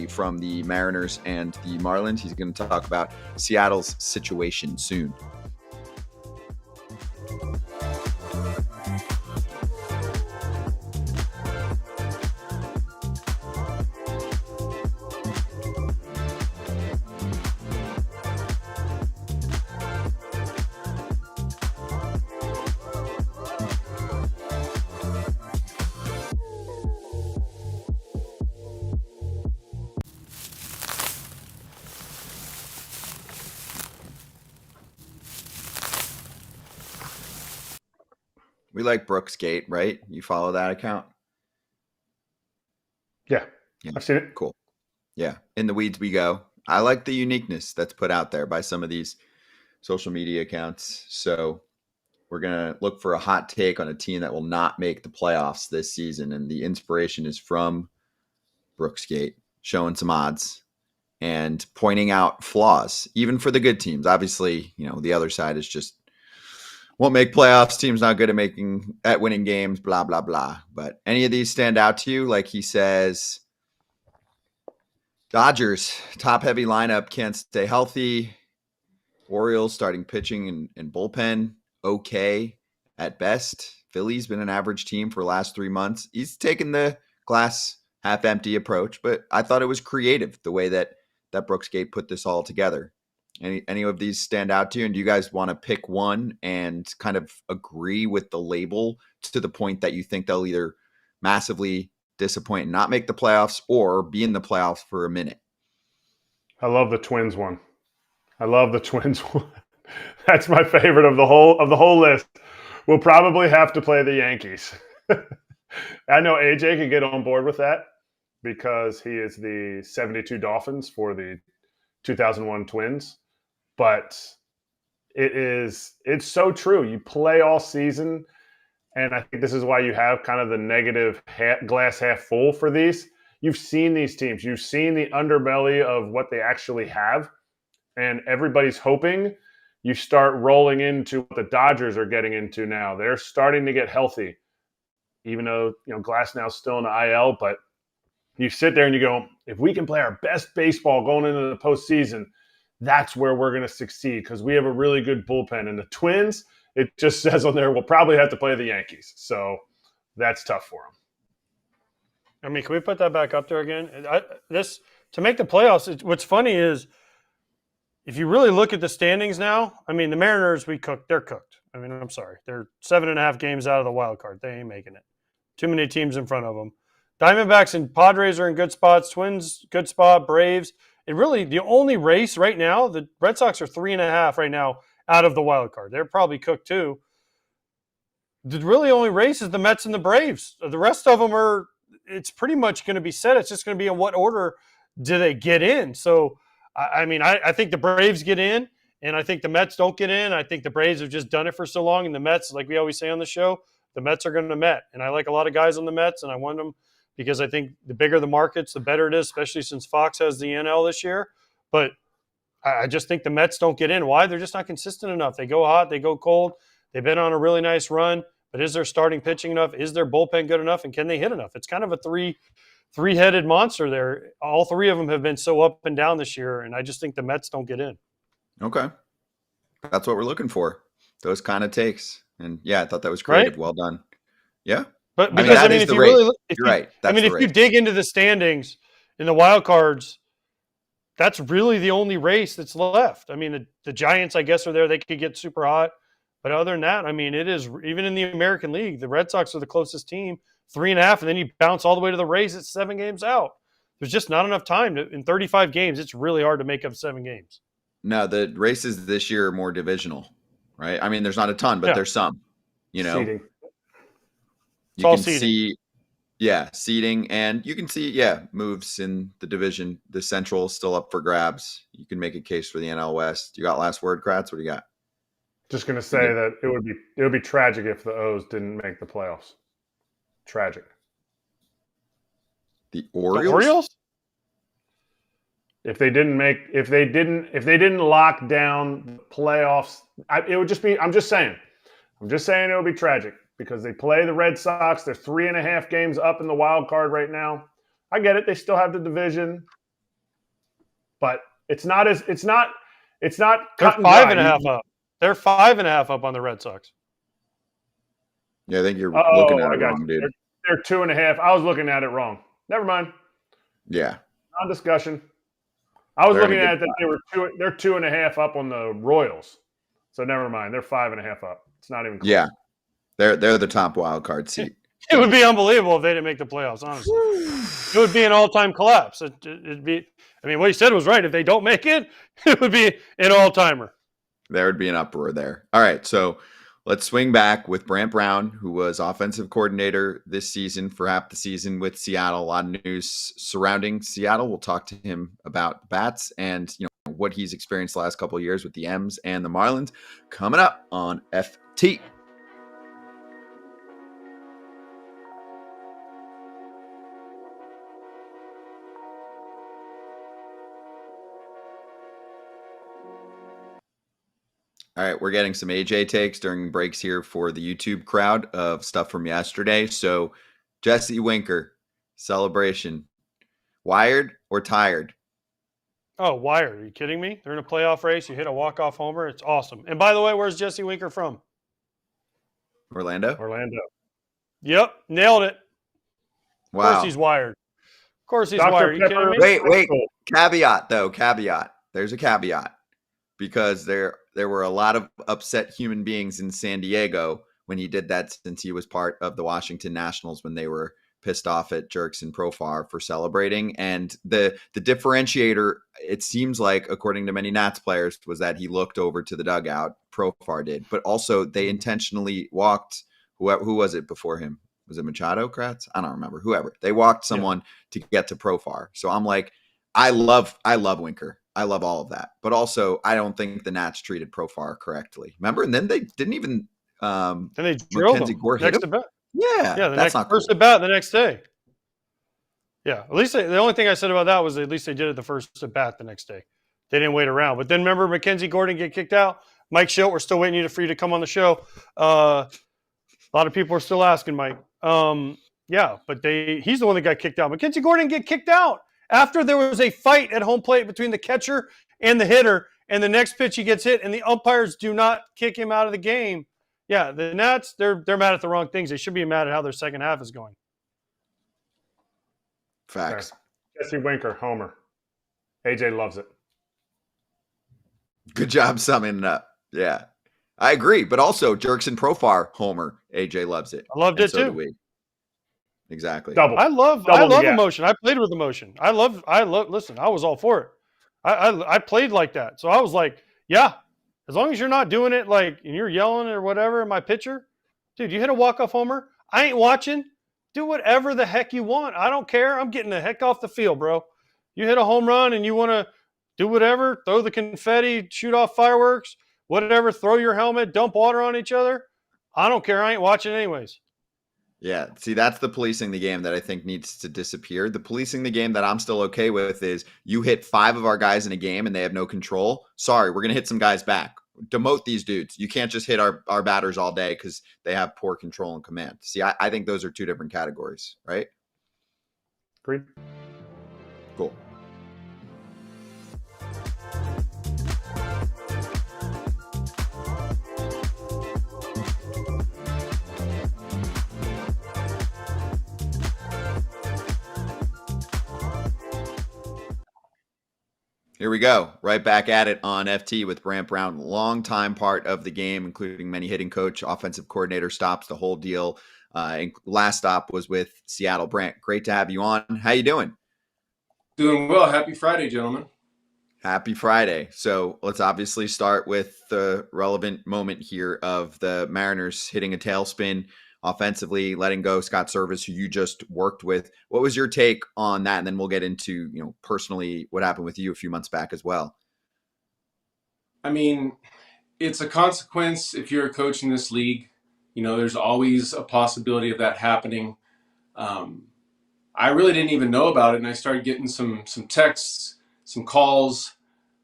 S1: from the Mariners and the Marlins. He's going to talk about Seattle's situation soon. We like Brooksgate, right? You follow that account?
S4: Yeah, I've seen it.
S1: Cool. Yeah. In the weeds we go. I like the uniqueness that's put out there by some of these social media accounts. So we're going to look for a hot take on a team that will not make the playoffs this season. And the inspiration is from Brooksgate, showing some odds and pointing out flaws, even for the good teams. Obviously, the other side is just won't make playoffs. Team's not good at winning games, blah, blah, blah. But any of these stand out to you? Like he says, Dodgers, top-heavy lineup, can't stay healthy. Orioles starting pitching and bullpen, okay at best. Philly's been an average team for the last 3 months. He's taken the glass half-empty approach, but I thought it was creative the way that Brooksgate put this all together. Any of these stand out to you? And do you guys want to pick one and kind of agree with the label to the point that you think they'll either massively disappoint and not make the playoffs or be in the playoffs for a minute?
S4: I love the Twins one. That's my favorite of the whole list. We'll probably have to play the Yankees. I know AJ can get on board with that because he is the 72 Dolphins for the 2001 Twins. But it's so true. You play all season, and I think this is why you have kind of the negative glass half full for these. You've seen these teams. You've seen the underbelly of what they actually have, and everybody's hoping you start rolling into what the Dodgers are getting into now. They're starting to get healthy, even though Glasnow's still in the IL. But you sit there and you go, if we can play our best baseball going into the postseason, that's where we're going to succeed because we have a really good bullpen. And the Twins, it just says on there, we'll probably have to play the Yankees. So that's tough for them.
S2: I mean, can we put that back up there again? To make the playoffs, what's funny is if you really look at the standings now, I mean, the Mariners, they're cooked. I mean, I'm sorry. They're 7.5 games out of the wild card. They ain't making it. Too many teams in front of them. Diamondbacks and Padres are in good spots. Twins, good spot. Braves. And really, the only race right now, the Red Sox are 3.5 right now out of the wild card. They're probably cooked too. The really only race is the Mets and the Braves. The rest of them it's pretty much going to be set. It's just going to be in what order do they get in. So, I think the Braves get in, and I think the Mets don't get in. I think the Braves have just done it for so long, and the Mets, like we always say on the show, the Mets are going to Met. And I like a lot of guys on the Mets, and I want them because I think the bigger the markets, the better it is, especially since Fox has the NL this year. But I just think the Mets don't get in. Why? They're just not consistent enough. They go hot, they go cold. They've been on a really nice run, but is their starting pitching enough? Is their bullpen good enough? And can they hit enough? It's kind of a three-headed monster there. All three of them have been so up and down this year, and I just think the Mets don't get in.
S1: Okay. That's what we're looking for. Those kind of takes. And yeah, I thought that was creative.
S2: Right?
S1: Well done. Yeah.
S2: But because if you really,
S1: you're right.
S2: If you dig into the standings in the wild cards, that's really the only race that's left. I mean, the Giants, I guess, are there. They could get super hot. But other than that, I mean, it is even in the American League, the Red Sox are the closest team, 3.5, and then you bounce all the way to the Rays at 7 games out. There's just not enough time in 35 games. It's really hard to make up 7 games.
S1: No, the races this year are more divisional, right? I mean, there's not a ton, but there's some.
S4: Seeding.
S1: You can see, seeding, and you can see, moves in the division. The Central is still up for grabs. You can make a case for the NL West. You got last word, Kratz? What do you got?
S4: Just going to say that it would be tragic if the O's didn't make the playoffs. Tragic.
S1: The Orioles?
S2: The Orioles?
S4: If they didn't lock down the playoffs, it would just be. I'm just saying it would be tragic because they play the Red Sox. They're 3.5 games up in the wild card right now. I get it. They still have the division, but it's not. They're
S2: 5.5 up. They're 5.5 up on the Red Sox.
S1: Yeah, I think you're looking at it wrong, dude.
S4: They're 2.5. I was looking at it wrong. Never mind.
S1: Yeah.
S4: Non-discussion. I was looking at it that they're 2.5 up on the Royals. So never mind. They're 5.5 up. It's not even close.
S1: Yeah. They're the top wild card seat.
S2: It would be unbelievable if they didn't make the playoffs, honestly. It would be an all-time collapse. It'd be. I mean, what he said was right. If they don't make it, it would be an all-timer.
S1: There would be an uproar there. All right, so let's swing back with Brant Brown, who was offensive coordinator this season for half the season with Seattle. A lot of news surrounding Seattle. We'll talk to him about the Bats and what he's experienced the last couple of years with the M's and the Marlins. Coming up on FT. All right, we're getting some AJ takes during breaks here for the YouTube crowd of stuff from yesterday. So, Jesse Winker, celebration. Wired or tired?
S2: Oh, wired. Are you kidding me? They're in a playoff race. You hit a walk-off homer. It's awesome. And by the way, where's Jesse Winker from?
S1: Orlando?
S2: Yep, nailed it.
S1: Wow.
S2: Of course he's wired. Of course he's
S4: Dr.
S2: wired. Are you
S4: Pepper.
S2: kidding me?
S1: Wait. Caveat, though. Caveat. There's a caveat. Because there were a lot of upset human beings in San Diego when he did that, since he was part of the Washington Nationals when they were pissed off at Jerks and Profar for celebrating. And the differentiator, it seems like, according to many Nats players, was that he looked over to the dugout. Profar did. But also they intentionally walked, who was it before him? Was it Machado, Kratz? I don't remember. Whoever. They walked someone to get to Profar. So I'm like, I love Winker. I love all of that. But also, I don't think the Nats treated Profar correctly. Remember? And then they didn't even
S2: then they drilled him next to bat.
S1: Yeah,
S2: the first at bat the next day. Yeah, at least the only thing I said about that was at least they did it the first at bat the next day. They didn't wait around. But then remember Mackenzie Gordon get kicked out? Mike Schilt, we're still waiting for you to come on the show. A lot of people are still asking, Mike. Yeah, but he's the one that got kicked out. Mackenzie Gordon get kicked out after there was a fight at home plate between the catcher and the hitter, and the next pitch he gets hit, and the umpires do not kick him out of the game. Yeah, the Nats, they're mad at the wrong things. They should be mad at how their second half is going.
S1: Facts.
S4: Okay. Jesse Winker, homer. AJ loves it.
S1: Good job summing it up. Yeah, I agree. But also, Jerks and Profar, homer. AJ loves it.
S2: I loved it
S1: so
S2: too.
S1: Do we. Exactly.
S4: Double.
S2: I love emotion. I played with emotion. Listen, I was all for it. I played like that. So I was like, yeah, as long as you're not doing it like, and you're yelling or whatever in my pitcher, dude, you hit a walk-off homer, I ain't watching. Do whatever the heck you want. I don't care. I'm getting the heck off the field, bro. You hit a home run and you want to do whatever, throw the confetti, shoot off fireworks, whatever, throw your helmet, dump water on each other. I don't care. I ain't watching anyways.
S1: Yeah, see, that's the policing the game that I think needs to disappear. The policing the game that I'm still okay with is you hit 5 of our guys in a game and they have no control. Sorry, we're going to hit some guys back. Demote these dudes. You can't just hit our batters all day because they have poor control and command. See, I think those are 2 different categories, right?
S4: Agreed.
S1: Cool. Here we go. Right back at it on FT with Brant Brown, longtime part of the game, including many hitting coach, offensive coordinator stops, the whole deal. Last stop was with Seattle. Brant, great to have you on. How you doing?
S5: Doing well. Happy Friday, gentlemen.
S1: Happy Friday. So let's obviously start with the relevant moment here of the Mariners hitting a tailspin offensively, letting go Scott Servais, who you just worked with. What was your take on that? And then we'll get into, personally what happened with you a few months back as well.
S5: I mean, it's a consequence if you're a coach in this league. There's always a possibility of that happening. I really didn't even know about it, and I started getting some texts, some calls.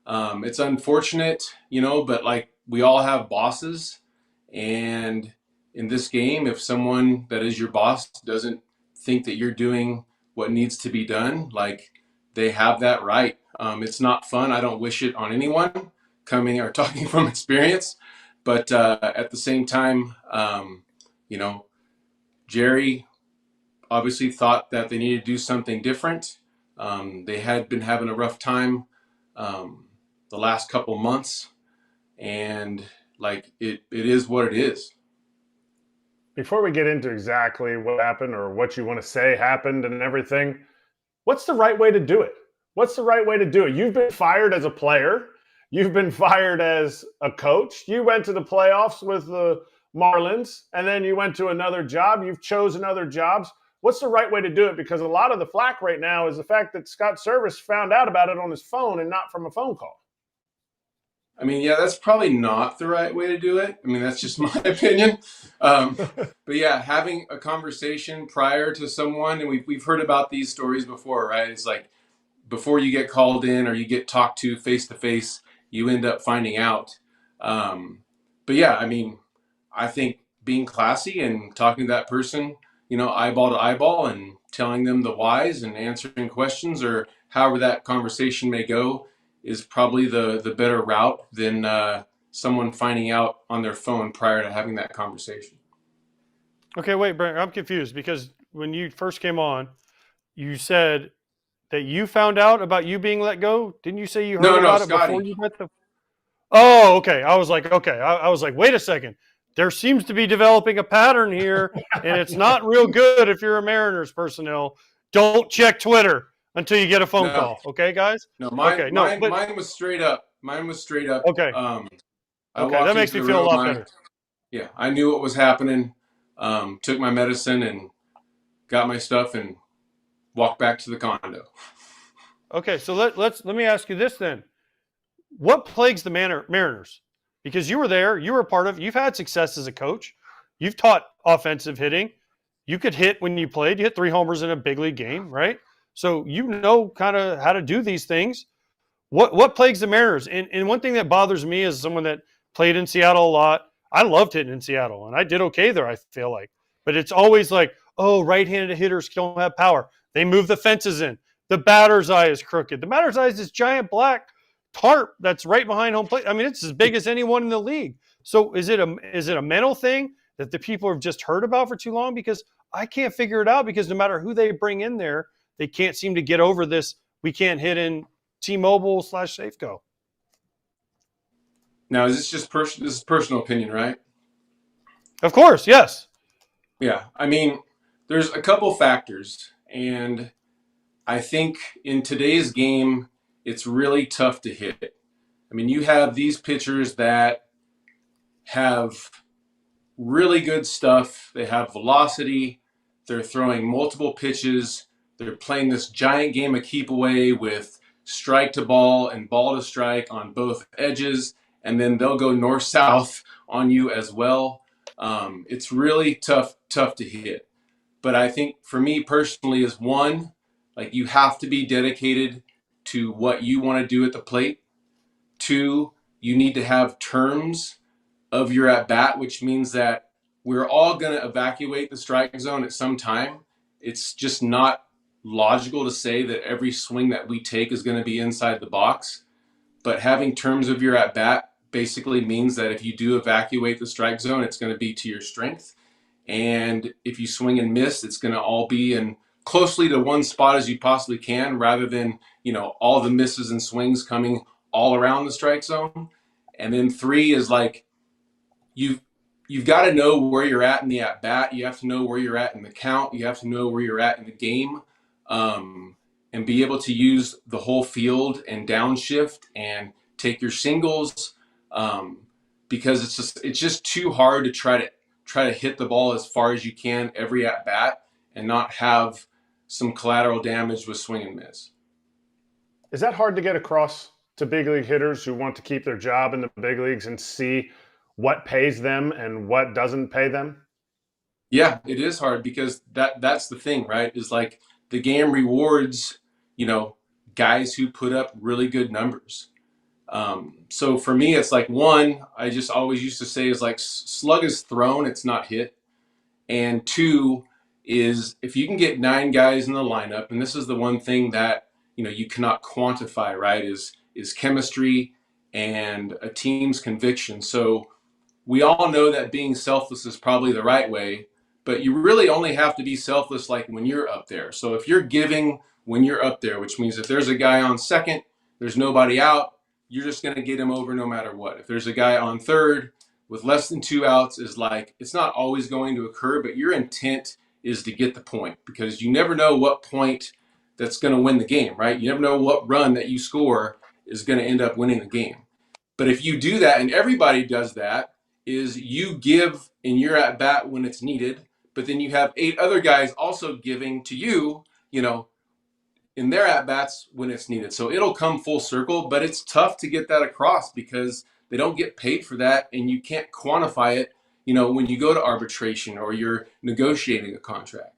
S5: It's unfortunate, but like we all have bosses, and in this game, if someone that is your boss doesn't think that you're doing what needs to be done, like they have that right. It's not fun. I don't wish it on anyone coming or talking from experience, but at the same time, Jerry obviously thought that they needed to do something different. They had been having a rough time the last couple months, and like it is what it is.
S4: Before we get into exactly what happened or what you want to say happened and everything, what's the right way to do it? What's the right way to do it? You've been fired as a player. You've been fired as a coach. You went to the playoffs with the Marlins, and then you went to another job. You've chosen other jobs. What's the right way to do it? Because a lot of the flack right now is the fact that Scott Servais found out about it on his phone and not from a phone call.
S5: I mean, yeah, that's probably not the right way to do it. I mean, that's just my opinion. But yeah, having a conversation prior to someone, and we've heard about these stories before, right? It's like before you get called in or you get talked to face, you end up finding out. But yeah, I mean, I think being classy and talking to that person, eyeball to eyeball and telling them the whys and answering questions or however that conversation may go is probably the better route than someone finding out on their phone prior to having that conversation.
S2: Okay, wait, Brent, I'm confused because when you first came on, you said that you found out about you being let go. Didn't you say you heard about it
S5: Scotty.
S2: before you met the? Oh, okay. I was like, okay. I was like, wait a second. There seems to be developing a pattern here, and it's not real good if you're a Mariners personnel. Don't check Twitter until you get a phone call. Okay, guys?
S5: No, mine was straight up.
S2: Okay.
S5: Okay,
S2: that makes me feel a lot better.
S5: Yeah, I knew what was happening. Took my medicine and got my stuff and walked back to the condo.
S2: Okay, so let me ask you this then. What plagues the Mariners? Because you were there, you were a part of, you've had success as a coach. You've taught offensive hitting. You could hit when you played. You hit 3 homers in a big league game, right? So you know kind of how to do these things. What plagues the Mariners? And one thing that bothers me as someone that played in Seattle a lot, I loved hitting in Seattle, and I did okay there, I feel like. But it's always like, oh, right-handed hitters don't have power. They move the fences in. The batter's eye is crooked. The batter's eye is this giant black tarp that's right behind home plate. I mean, it's as big as anyone in the league. So is it a mental thing that the people have just heard about for too long? Because I can't figure it out because no matter who they bring in there, they can't seem to get over this. We can't hit in T-Mobile / Safeco.
S5: Now, is this just this is personal opinion, right?
S2: Of course, yes.
S5: Yeah, I mean, there's a couple factors, and I think in today's game, it's really tough to hit. I mean, you have these pitchers that have really good stuff. They have velocity. They're throwing multiple pitches. They're playing this giant game of keep away with strike to ball and ball to strike on both edges, and then they'll go north-south on you as well. It's really tough to hit. But I think for me personally is one, like you have to be dedicated to what you want to do at the plate. 2, you need to have terms of your at-bat, which means that we're all going to evacuate the strike zone at some time. It's just not logical to say that every swing that we take is going to be inside the box. But having terms of your at-bat basically means that if you do evacuate the strike zone, it's going to be to your strength. And if you swing and miss, it's going to all be in closely to one spot as you possibly can, rather than, all the misses and swings coming all around the strike zone. And then 3 is like, you've got to know where you're at in the at-bat. You have to know where you're at in the count. You have to know where you're at in the game, and be able to use the whole field and downshift and take your singles, because it's just too hard to try to hit the ball as far as you can every at-bat and not have some collateral damage with swing and miss.
S4: Is that hard to get across to big league hitters who want to keep their job in the big leagues and see what pays them and what doesn't pay them?
S5: Yeah, it is hard because that's the thing, right? Is like the game rewards, guys who put up really good numbers. So for me, it's like 1, I just always used to say is like slug is thrown, it's not hit. And 2 is if you can get 9 guys in the lineup, and this is the one thing that, you cannot quantify, right? Is chemistry and a team's conviction. So we all know that being selfless is probably the right way, but you really only have to be selfless like when you're up there. So if you're giving when you're up there, which means if there's a guy on second, there's nobody out, you're just going to get him over no matter what. If there's a guy on third with less than 2 outs, is like, it's not always going to occur, but your intent is to get the point, because you never know what point that's going to win the game, right? You never know what run that you score is going to end up winning the game. But if you do that, and everybody does that, is you give in your at bat when it's needed, but then you have 8 other guys also giving to you, in their at bats when it's needed. So it'll come full circle, but it's tough to get that across because they don't get paid for that, and you can't quantify it, when you go to arbitration or you're negotiating a contract.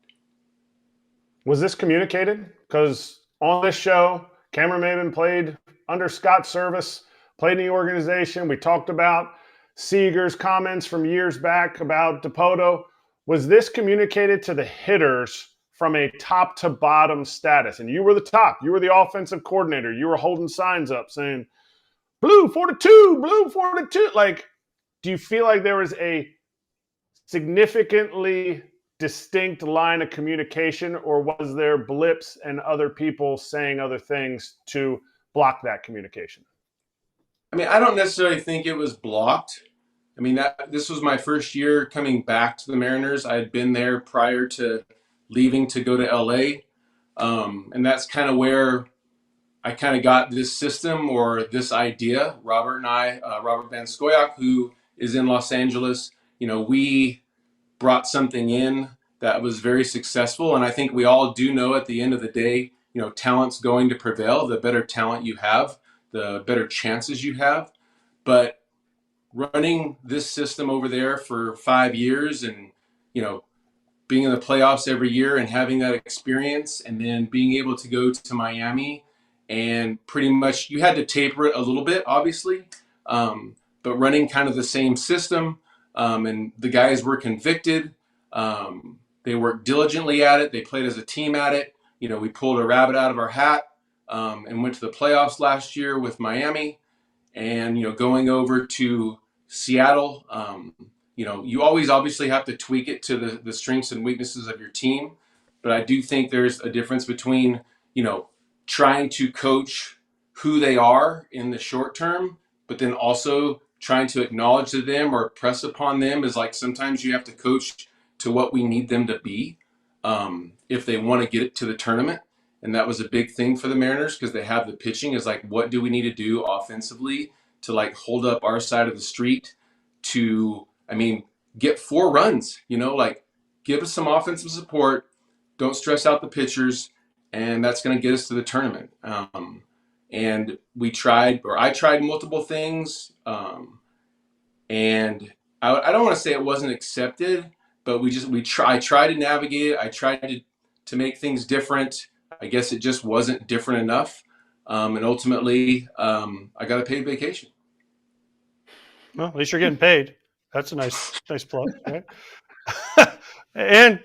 S4: Was this communicated? Because on this show, Cameron Maven played under Scott Servais, played in the organization. We talked about Seager's comments from years back about Dipoto. Was this communicated to the hitters from a top to bottom status? And you were the top. You were the offensive coordinator. You were holding signs up saying, blue 42, blue 42. Like, do you feel like there was a significantly distinct line of communication, or was there blips and other people saying other things to block that communication?
S5: I mean, I don't necessarily think it was blocked. I mean, this was my first year coming back to the Mariners. I had been there prior to leaving to go to LA. And that's kind of where I kind of got this system or this idea. Robert and I, Robert Van Scoyoc, who is in Los Angeles, we brought something in that was very successful. And I think we all do know at the end of the day, talent's going to prevail. The better talent you have, the better chances you have. But running this system over there for 5 years and, being in the playoffs every year and having that experience, and then being able to go to Miami and pretty much you had to taper it a little bit, obviously, but running kind of the same system. And the guys were convicted. They worked diligently at it. They played as a team at it. We pulled a rabbit out of our hat and went to the playoffs last year with Miami. And, going over to Seattle, you always obviously have to tweak it to the strengths and weaknesses of your team. But I do think there's a difference between, trying to coach who they are in the short term, but then also trying to acknowledge to them or press upon them is like sometimes you have to coach to what we need them to be if they want to get it to the tournament. And that was a big thing for the Mariners because they have the pitching is like, what do we need to do offensively to like hold up our side of the street to, get 4 runs, like give us some offensive support. Don't stress out the pitchers. And that's going to get us to the tournament. And I tried multiple things. And I don't want to say it wasn't accepted, but I tried to navigate it. I tried to make things different. I guess it just wasn't different enough. And ultimately, I got a paid vacation.
S2: Well, at least you're getting paid. That's a nice plus, right? and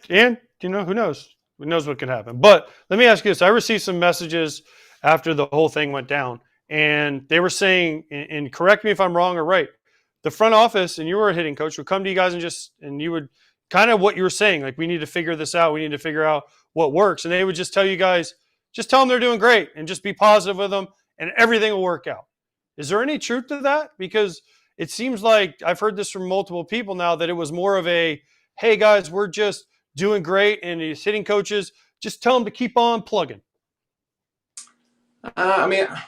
S2: who knows? Who knows what can happen? But let me ask you this. I received some messages after the whole thing went down, and they were saying, and correct me if I'm wrong or right, the front office, and you were a hitting coach, would come to you guys and you would kind of what you were saying, like, we need to figure this out. We need to figure out what works. And they would just tell you guys, just tell them they're doing great and just be positive with them and everything will work out. Is there any truth to that? Because it seems like I've heard this from multiple people now that it was more of a, hey guys, we're just doing great. And these hitting coaches, just tell them to keep on plugging.
S5: I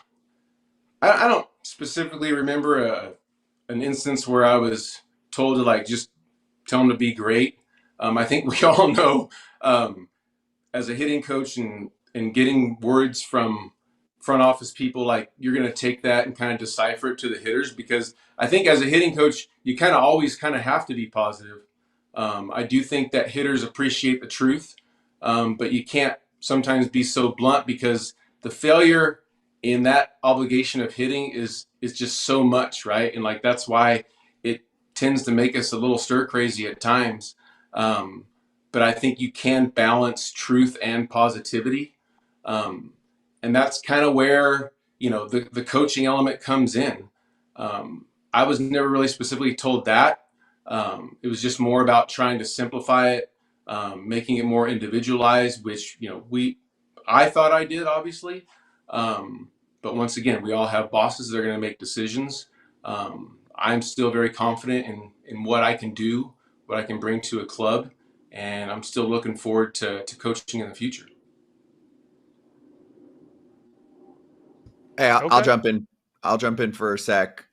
S5: don't specifically remember an instance where I was told to like just tell them to be great. I think we all know as a hitting coach and getting words from front office people, like you're going to take that and kind of decipher it to the hitters, because I think as a hitting coach, you kind of always kind of have to be positive. I do think that hitters appreciate the truth, but you can't sometimes be so blunt because the failure in that obligation of hitting is just so much, right? And like that's why it tends to make us a little stir crazy at times. But I think you can balance truth and positivity. And that's kind of where, the coaching element comes in. I was never really specifically told that. It was just more about trying to simplify it, making it more individualized, which, I thought I did, obviously. But once again, we all have bosses that are going to make decisions. I'm still very confident in what I can do, what I can bring to a club, and I'm still looking forward to coaching in the future.
S1: Hey,
S2: Okay.
S1: I'll jump in. I'll jump in for a sec.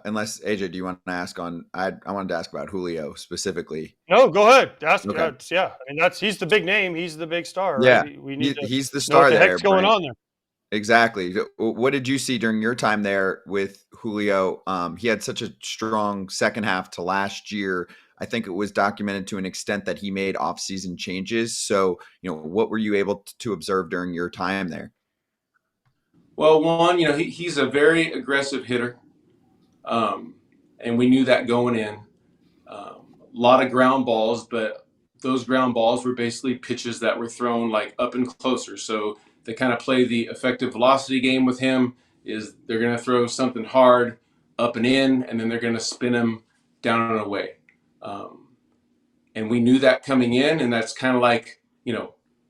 S1: unless AJ, do you want to ask on? I wanted to ask about Julio specifically.
S2: No, go ahead. Ask.
S1: Okay.
S2: Yeah, I mean he's the big name. He's the big star,
S1: Yeah,
S2: right? We need to
S1: he's the
S2: know what
S1: star
S2: the
S1: there,
S2: heck's going
S1: Brant.
S2: on there.
S1: Exactly. What did you see during your time there with Julio? He had such a strong second half to last year. I think it was documented to an extent that he made off-season changes. So, what were you able to observe during your time there?
S5: Well, one, he's a very aggressive hitter, and we knew that going in. A lot of ground balls, but those ground balls were basically pitches that were thrown like up and closer. So they kind of play the effective velocity game with him. Is they're going to throw something hard up and in, and then they're going to spin him down and away. And we knew that coming in, and that's kind of like,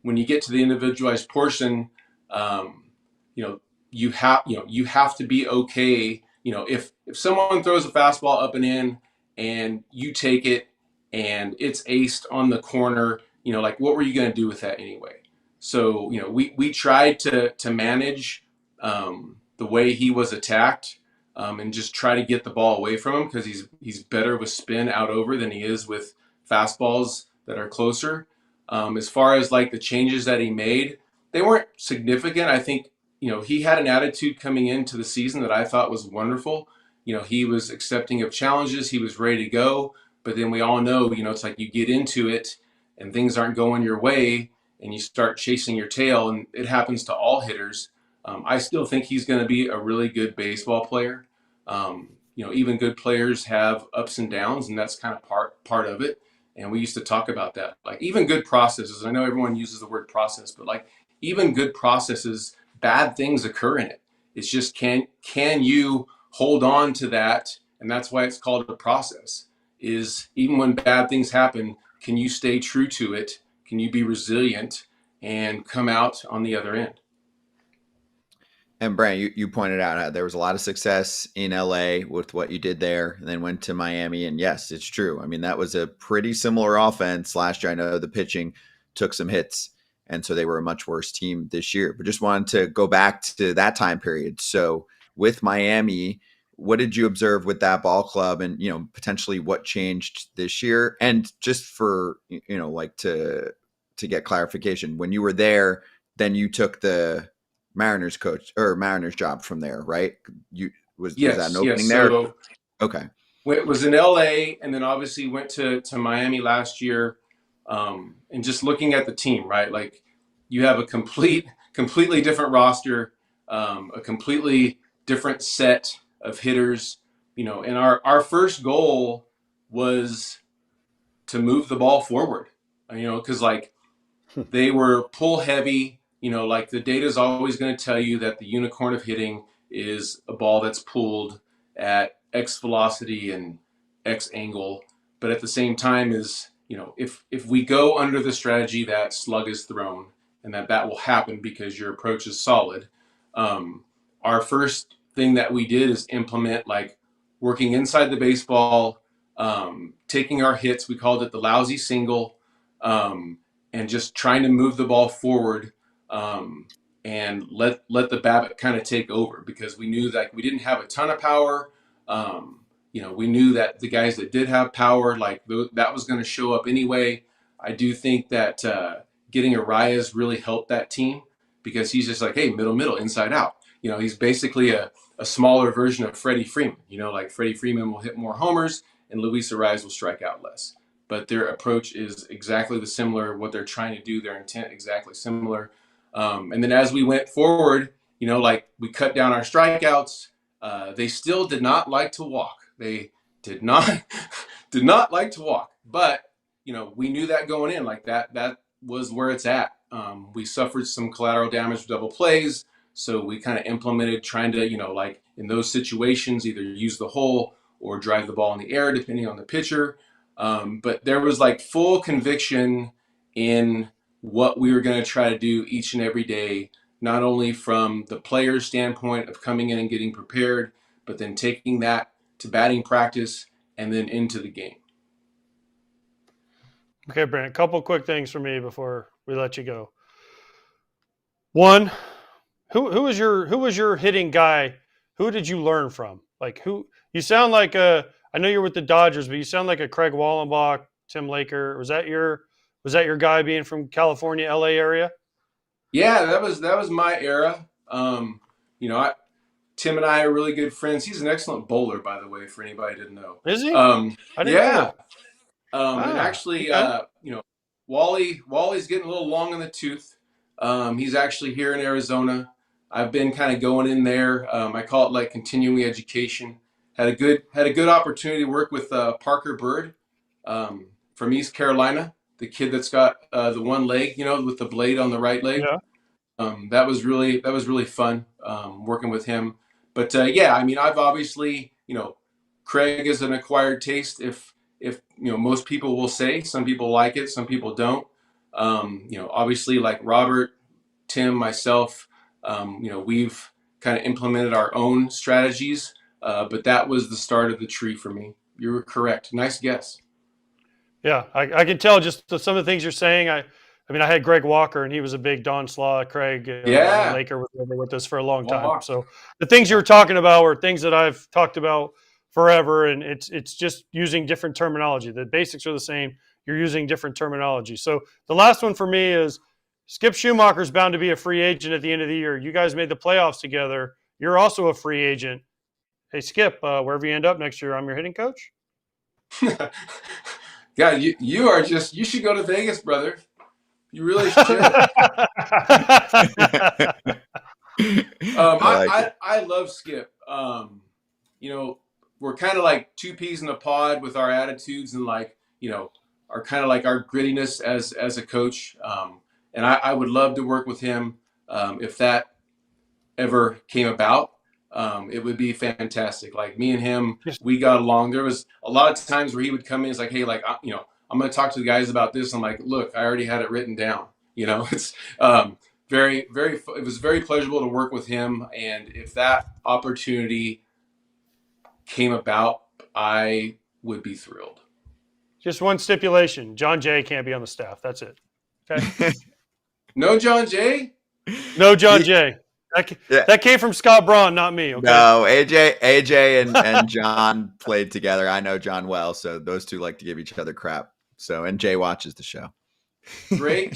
S5: when you get to the individualized portion, you have to be okay. If someone throws a fastball up and in, and you take it, and it's aced on the corner, like what were you going to do with that anyway? So we tried to manage the way he was attacked, and just try to get the ball away from him, because he's better with spin out over than he is with fastballs that are closer. As far as like the changes that he made, they weren't significant. I think he had an attitude coming into the season that I thought was wonderful. He was accepting of challenges. He was ready to go. But then we all know, it's like you get into it and things aren't going your way and you start chasing your tail. And it happens to all hitters. I still think he's going to be a really good baseball player. Even good players have ups and downs, and that's kind of part of it. And we used to talk about that. Like even good processes, I know everyone uses the word process, but like even good processes, bad things occur in it. It's just can you hold on to that? And that's why it's called a process. Is even when bad things happen, can you stay true to it? Can you be resilient and come out on the other end?
S1: And Brant, you pointed out how there was a lot of success in LA with what you did there, and then went to Miami. And yes, it's true. I mean, that was a pretty similar offense last year. I know the pitching took some hits, and so they were a much worse team this year. But just wanted to go back to that time period. So with Miami, what did you observe with that ball club, and potentially what changed this year? And just for like to get clarification, when you were there, then you took the Mariners coach or Mariners job from there, right? Was that an opening there?
S5: So
S1: Okay.
S5: It was in LA, and then obviously went to Miami last year. And just looking at the team, right? Like you have a completely different roster, a completely different set of hitters, and our first goal was to move the ball forward, because like they were pull heavy, like the data is always going to tell you that the unicorn of hitting is a ball that's pulled at X velocity and X angle. But at the same time is, if we go under the strategy that slug is thrown, and that will happen because your approach is solid. Our first thing that we did is implement like working inside the baseball, taking our hits. We called it the lousy single, and just trying to move the ball forward, and let the BABIP kind of take over, because we knew that we didn't have a ton of power. We knew that the guys that did have power, like that was going to show up anyway. I do think that getting Arias really helped that team, because he's just like, hey, middle, inside out. He's basically a smaller version of Freddie Freeman. Like Freddie Freeman will hit more homers and Luis Arias will strike out less. But their approach is exactly the similar. What they're trying to do, their intent exactly similar. And then as we went forward, like we cut down our strikeouts. They still did not like to walk. They did not like to walk. But we knew that going in, like that was where it's at. We suffered some collateral damage with double plays, so we kind of implemented trying to like in those situations either use the hole or drive the ball in the air depending on the pitcher. But there was like full conviction in what we were going to try to do each and every day, not only from the player's standpoint of coming in and getting prepared, but then taking that to batting practice and then into the game.
S2: Okay, Brant, a couple quick things for me before we let you go. One, who was your hitting guy? Who did you learn from? Like who? You sound like a. I know you're with the Dodgers, but you sound like a Craig Wallenbach, Tim Laker. Was that your guy being from California, LA area?
S5: Yeah, that was my era. You know, Tim and I are really good friends. He's an excellent bowler, by the way, for anybody who didn't know.
S2: Is he? I didn't know
S5: Yeah.
S2: that.
S5: And actually,
S2: Okay.
S5: you know, Wally's getting a little long in the tooth. He's actually here in Arizona. I've been kind of going in there. I call it like continuing education. Had a good opportunity to work with Parker Bird from East Carolina, the kid that's got the one leg, you know, with the blade on the right leg.
S2: Yeah.
S5: That was really fun working with him. But yeah, I mean, I've obviously, you know, Craig is an acquired taste. If you know, most people will say, some people like it, some people don't. You know, obviously, like Robert, Tim, myself, you know, we've kind of implemented our own strategies. But that was the start of the tree for me. You were correct. Nice guess.
S2: Yeah, I can tell just some of the things you're saying. I mean, I had Greg Walker, and he was a big Don Slaw. Craig,
S5: Yeah.
S2: Laker was with us for a long time.
S5: Walk.
S2: So the things you were talking about were things that I've talked about forever, and it's just using different terminology. The basics are the same. You're using different terminology. So the last one for me is Skip Schumacher's bound to be a free agent at the end of the year. You guys made the playoffs together. You're also a free agent. Hey, Skip, wherever you end up next year, I'm your hitting coach.
S5: Yeah, you should go to Vegas, brother. You really should. I love Skip. You know, we're kind of like two peas in a pod with our attitudes and like, you know, our kind of like our grittiness as a coach. And I would love to work with him if that ever came about. It would be fantastic. Like me and him, we got along. There was a lot of times where he would come in. It's like, hey, like, you know, I'm going to talk to the guys about this. I'm like, look, I already had it written down. You know, it's it was very pleasurable to work with him. And if that opportunity came about, I would be thrilled.
S2: Just one stipulation: John Jay can't be on the staff. That's it. Okay.
S5: No John Jay?
S2: No John Jay. That came from Scott Braun, not me. Okay.
S1: No, AJ and John played together. I know John well, so those two like to give each other crap. So, and Jay watches the show.
S5: Great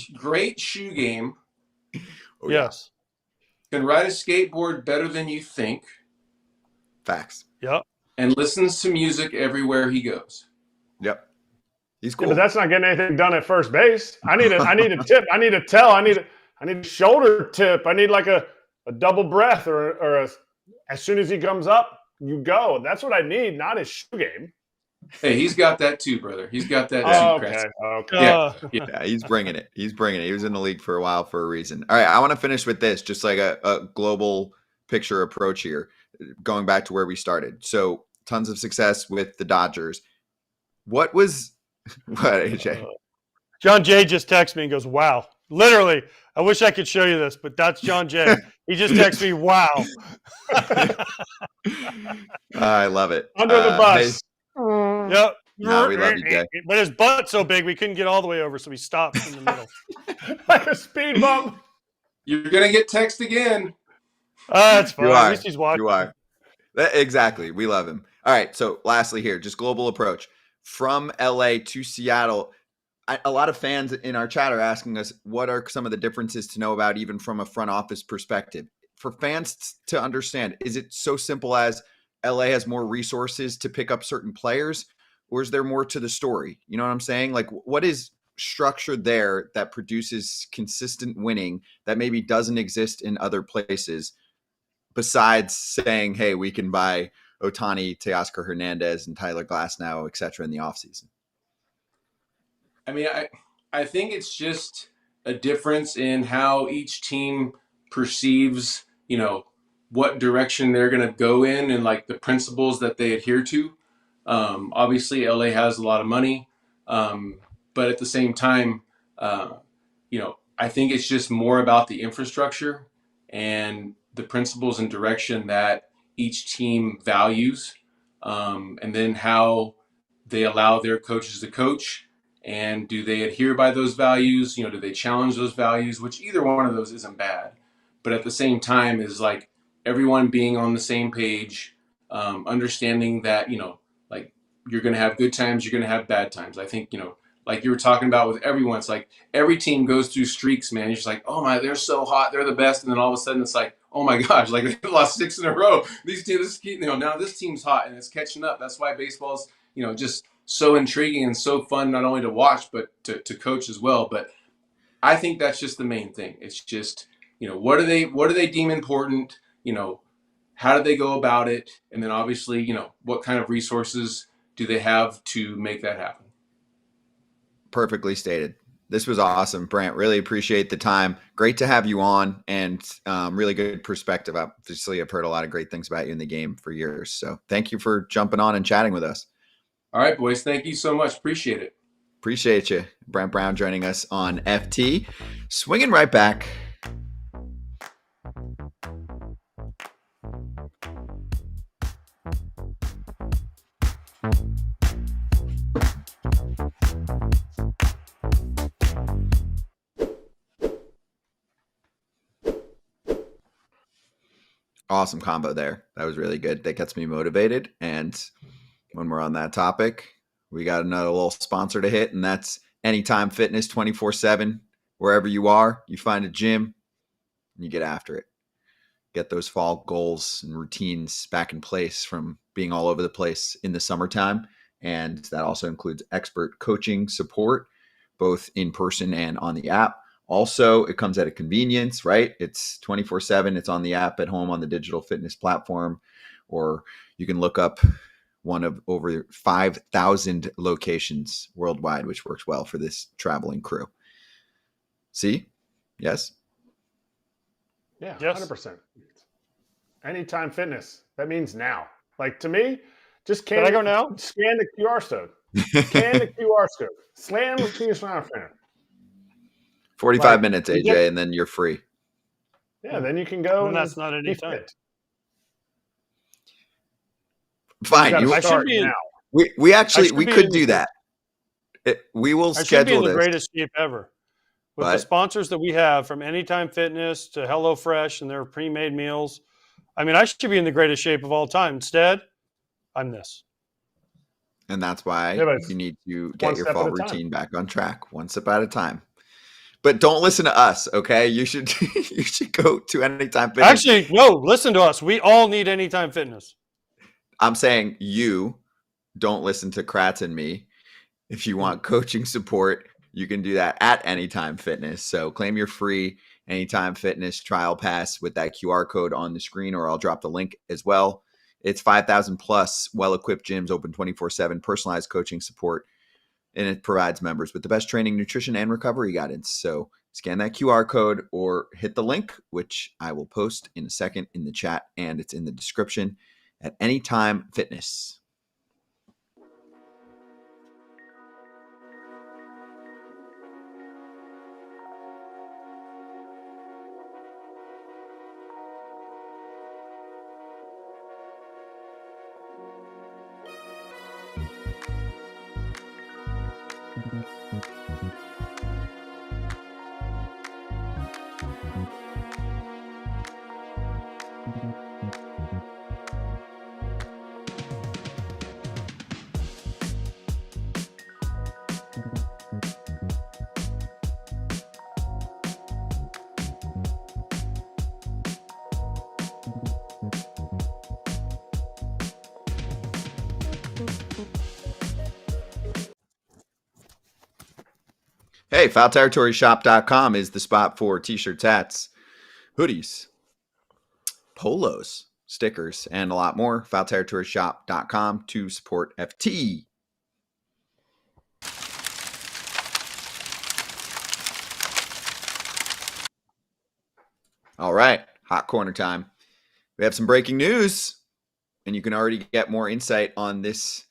S5: shoe game.
S1: Oh,
S2: yes.
S5: Can ride a skateboard better than you think.
S1: Facts.
S2: Yep.
S5: And listens to music everywhere he goes.
S1: Yep. He's cool.
S4: Yeah, but that's not getting anything done at first base. I need a tip. I need a tell. I need a shoulder tip. I need like a double breath or as soon as he comes up, you go. That's what I need, not his shoe game.
S5: Hey, he's got that too, brother. He's got that too.
S4: Okay.
S1: Yeah, he's bringing it. He was in the league for a while for a reason. All right, I want to finish with this, just like a global picture approach here, going back to where we started. So tons of success with the Dodgers. What, AJ?
S2: John Jay just texted me and goes, wow. Literally, I wish I could show you this, but that's John Jay. He just texted me, wow.
S1: I love it.
S4: Under the bus.
S2: Yep.
S1: No, we love you, Jay.
S2: But his butt's so big, we couldn't get all the way over, so he stopped in the middle.
S4: Like a speed bump.
S5: You're going to get text again.
S2: That's fine. At least he's watching.
S1: You are. Exactly. We love him. All right. So lastly here, just global approach. From LA to Seattle, a lot of fans in our chat are asking us, what are some of the differences to know about, even from a front office perspective? For fans to understand, is it so simple as LA has more resources to pick up certain players, or is there more to the story? You know what I'm saying? Like, what is structured there that produces consistent winning that maybe doesn't exist in other places, besides saying, hey, we can buy Ohtani, Teoscar Hernandez, and Tyler Glasnow, et cetera, in the offseason?
S5: I mean, I think it's just a difference in how each team perceives, you know, what direction they're going to go in and like the principles that they adhere to. Obviously, LA has a lot of money, but at the same time, you know, I think it's just more about the infrastructure and the principles and direction that each team values, and then how they allow their coaches to coach. And do they adhere by those values? You know, do they challenge those values? Which either one of those isn't bad. But at the same time is like everyone being on the same page, understanding that, like you're going to have good times, you're going to have bad times. I think, like you were talking about with everyone, it's like every team goes through streaks, man. You're just like, oh my, they're so hot, they're the best. And then all of a sudden it's like, oh my gosh, like they lost 6 in a row. These teams, now this team's hot and it's catching up. That's why baseball's, just so intriguing and so fun, not only to watch, but to coach as well. But I think that's just the main thing. It's just, what do they deem important? How do they go about it? And then obviously, what kind of resources do they have to make that happen?
S1: Perfectly stated. This was awesome, Brant. Really appreciate the time. Great to have you on, and really good perspective. Obviously, I've heard a lot of great things about you in the game for years. So thank you for jumping on and chatting with us.
S5: All right, boys. Thank you so much. Appreciate it.
S1: Appreciate you. Brant Brown joining us on FT. Swinging right back. Awesome combo there. That was really good. That gets me motivated. And when we're on that topic, we got another little sponsor to hit, and that's Anytime Fitness 24/7. Wherever you are, you find a gym and you get after it. Get those fall goals and routines back in place from being all over the place in the summertime. And that also includes expert coaching support, both in person and on the app. Also, it comes at a convenience, right? It's 24/7. It's on the app, at home, on the digital fitness platform, or you can look up one of over 5,000 locations worldwide, which works well for this traveling crew. See? Yes?
S4: Yeah,
S2: Yes.
S4: 100%. Anytime Fitness. That means now. Like, to me, just
S2: Can I go now?
S4: Scan the QR code. Scan the QR code. Slam the QR code.
S1: 45 minutes, AJ, and then you're free.
S4: Yeah, then you can go.
S2: And that's not any
S4: be
S2: time.
S4: fit.
S1: Fine.
S4: You
S1: You,
S2: I
S4: gotta
S2: should
S4: start
S2: be in-
S4: now.
S1: we actually,
S2: should
S1: we
S2: be
S1: could
S2: in-
S1: do that. We will
S2: I should be
S1: schedule
S2: in the
S1: this.
S2: greatest shape ever. With the
S1: But-
S2: sponsors that we have, from Anytime Fitness to HelloFresh and their pre-made meals, I mean, I should be in the greatest shape of all time. Instead, I'm this.
S1: And that's why
S4: Yeah, but it's
S1: you need to
S4: one
S1: get your
S4: step
S1: fall
S4: at a time.
S1: routine back on track, one step at a time. But don't listen to us, okay? You should you should go to Anytime Fitness.
S2: Actually, no, listen to us. We all need Anytime Fitness.
S1: I'm saying you don't listen to Kratz and me. If you want coaching support, you can do that at Anytime Fitness. So claim your free Anytime Fitness trial pass with that QR code on the screen, or I'll drop the link as well. It's 5,000 plus well-equipped gyms, open 24/7, personalized coaching support, and it provides members with the best training, nutrition, and recovery guidance. So scan that QR code or hit the link, which I will post in a second in the chat, and it's in the description, at Anytime Fitness. Hey, FoulTerritoryShop.com is the spot for t-shirts, hats, hoodies, polos, stickers, and a lot more. FoulTerritoryShop.com to support FT. All right, hot corner time. We have some breaking news, and you can already get more insight on this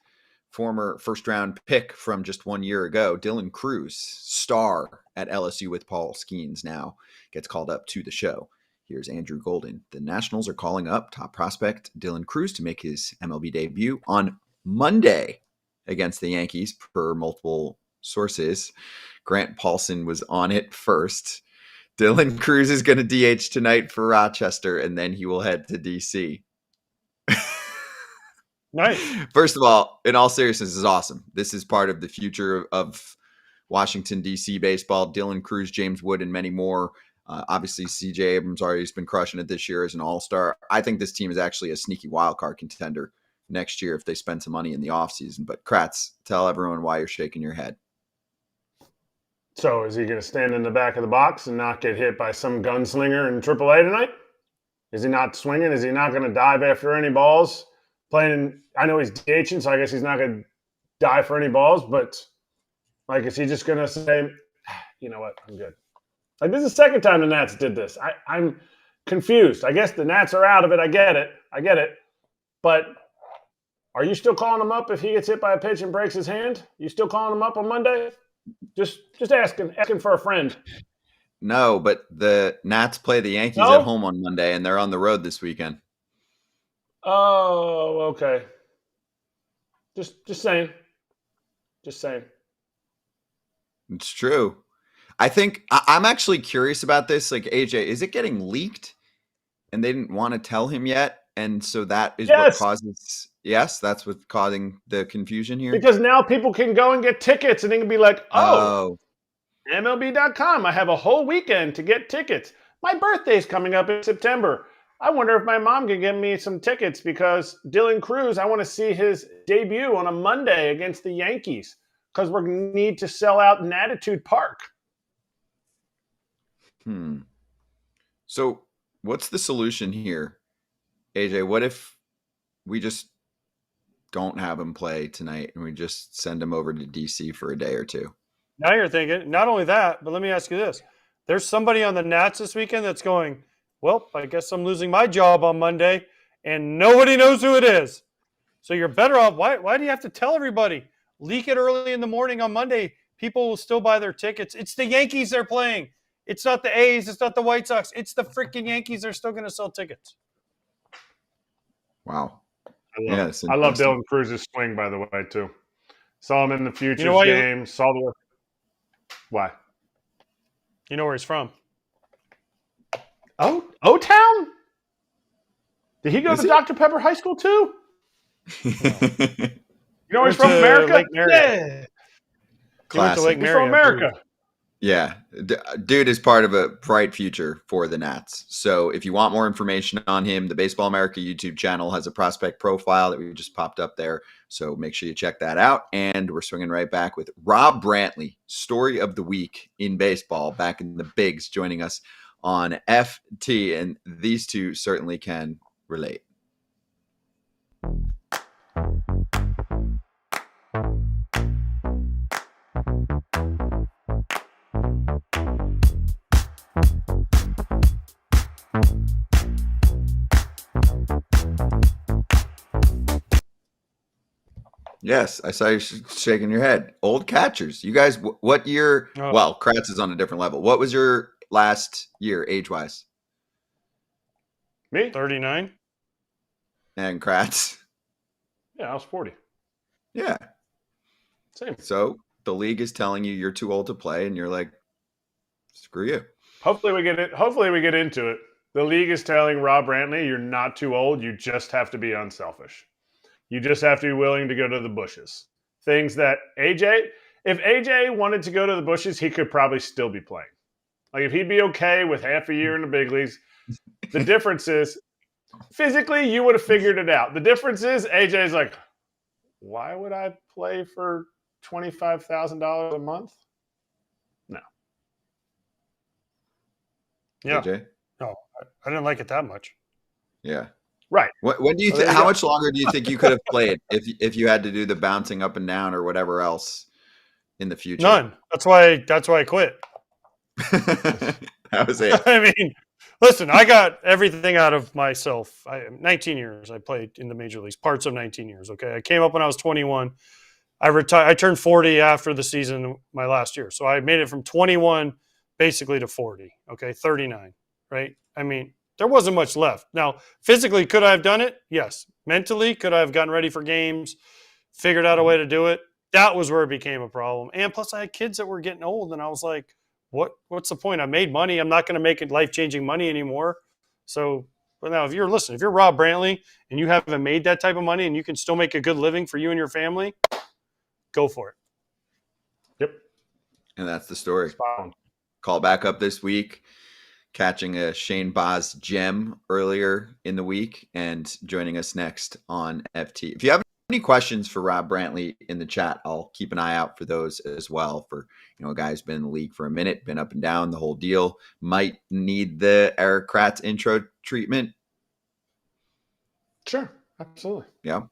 S1: former first-round pick from just 1 year ago. Dylan Cruz, star at LSU with Paul Skeens, now gets called up to the show. Here's Andrew Golden. The Nationals are calling up top prospect Dylan Cruz to make his MLB debut on Monday against the Yankees, per multiple sources. Grant Paulson was on it first. Dylan Cruz is going to DH tonight for Rochester, and then he will head to DC.
S2: Nice.
S1: First of all, in all seriousness, this is awesome. This is part of the future of Washington, D.C. baseball. Dylan Cruz, James Wood, and many more. Obviously, C.J. Abrams already has been crushing it this year as an all-star. I think this team is actually a sneaky wild card contender next year if they spend some money in the offseason. But Kratz, tell everyone why you're shaking your head.
S4: So is he going to stand in the back of the box and not get hit by some gunslinger in AAA tonight? Is he not swinging? Is he not going to dive after any balls? I know he's DHing, so I guess he's not going to dive for any balls, but like, is he just going to say, you know what, I'm good? Like, this is the second time the Nats did this. I'm confused. I guess the Nats are out of it. I get it. But are you still calling him up if he gets hit by a pitch and breaks his hand? You still calling him up on Monday? Just asking for a friend.
S1: No, but the Nats play the Yankees at home on Monday, and they're on the road this weekend.
S4: Oh, okay. Just saying. Just saying.
S1: It's true. I think I'm actually curious about this. Like, AJ, is it getting leaked and they didn't want to tell him yet? And so that is what causes. Yes, that's what's causing the confusion here.
S4: Because now people can go and get tickets and they can be like, MLB.com. I have a whole weekend to get tickets. My birthday's coming up in September. I wonder if my mom can get me some tickets because Dylan Cruz, I want to see his debut on a Monday against the Yankees because we need to sell out in Attitude Park.
S1: So what's the solution here, AJ? What if we just don't have him play tonight and we just send him over to DC for a day or two?
S2: Now you're thinking, not only that, but let me ask you this. There's somebody on the Nats this weekend that's going, well, I guess I'm losing my job on Monday, and nobody knows who it is. So you're better off. Why do you have to tell everybody? Leak it early in the morning on Monday. People will still buy their tickets. It's the Yankees they're playing. It's not the A's. It's not the White Sox. It's the freaking Yankees. They're still going to sell tickets.
S1: Wow.
S4: I love Dylan Cruz's swing, by the way, too. Saw him in the Futures game. Saw the why?
S2: You know where he's from?
S4: O-Town? Did he go to Dr. Pepper High School, too? You know he's from America?
S2: Yeah. He went to Lake
S4: He's from America.
S1: Yeah. Dude is part of a bright future for the Nats. So if you want more information on him, the Baseball America YouTube channel has a prospect profile that we just popped up there. So make sure you check that out. And we're swinging right back with Rob Brantly, story of the week in baseball, back in the bigs, joining us on FT. And these two certainly can relate. Yes, I saw you shaking your head. Old catchers. You guys, what year? Oh. Well, Kratz is on a different level. What was your last year age-wise?
S2: Me? 39.
S1: And Kratz?
S4: Yeah, I was 40.
S1: Yeah.
S4: Same.
S1: So the league is telling you you're too old to play, and you're like, screw you.
S4: Hopefully we get into it. The league is telling Rob Brantly, you're not too old. You just have to be unselfish. You just have to be willing to go to the bushes. Things that if AJ wanted to go to the bushes, he could probably still be playing. Like, if he'd be okay with half a year in the big leagues, the difference is, physically, you would have figured it out. The difference is, AJ's like, why would I play for $25,000 a month? No.
S2: Yeah.
S1: AJ?
S2: No, I didn't like it that much.
S1: Yeah.
S4: Right.
S1: When do you how much longer do you think you could have played if you had to do the bouncing up and down or whatever else in the future?
S2: None. That's why I quit.
S1: That was it.
S2: I mean, listen, I got everything out of myself. 19 years I played in the major leagues, parts of 19 years. Okay. I came up when I was 21. I retired. I turned 40 after the season, my last year. So I made it from 21 basically to 40. Okay. 39. Right. I mean, there wasn't much left. Now, physically, could I have done it? Yes. Mentally, could I have gotten ready for games, figured out a way to do it? That was where it became a problem. And plus, I had kids that were getting old, and I was like, what's the point? I made money. I'm not going to make it life-changing money anymore. So But now if you're Rob Brantly and you haven't made that type of money and you can still make a good living for you and your family, go for it.
S4: Yep.
S1: And that's the story.
S4: Spot on.
S1: Call back up this week, catching a Shane Baz gem earlier in the week and joining us next on FT. If you have any questions for Rob Brantly in the chat, I'll keep an eye out for those as well. For, a guy who's been in the league for a minute, been up and down the whole deal, might need the Erik Kratz intro treatment.
S4: Sure. Absolutely.
S1: Yeah.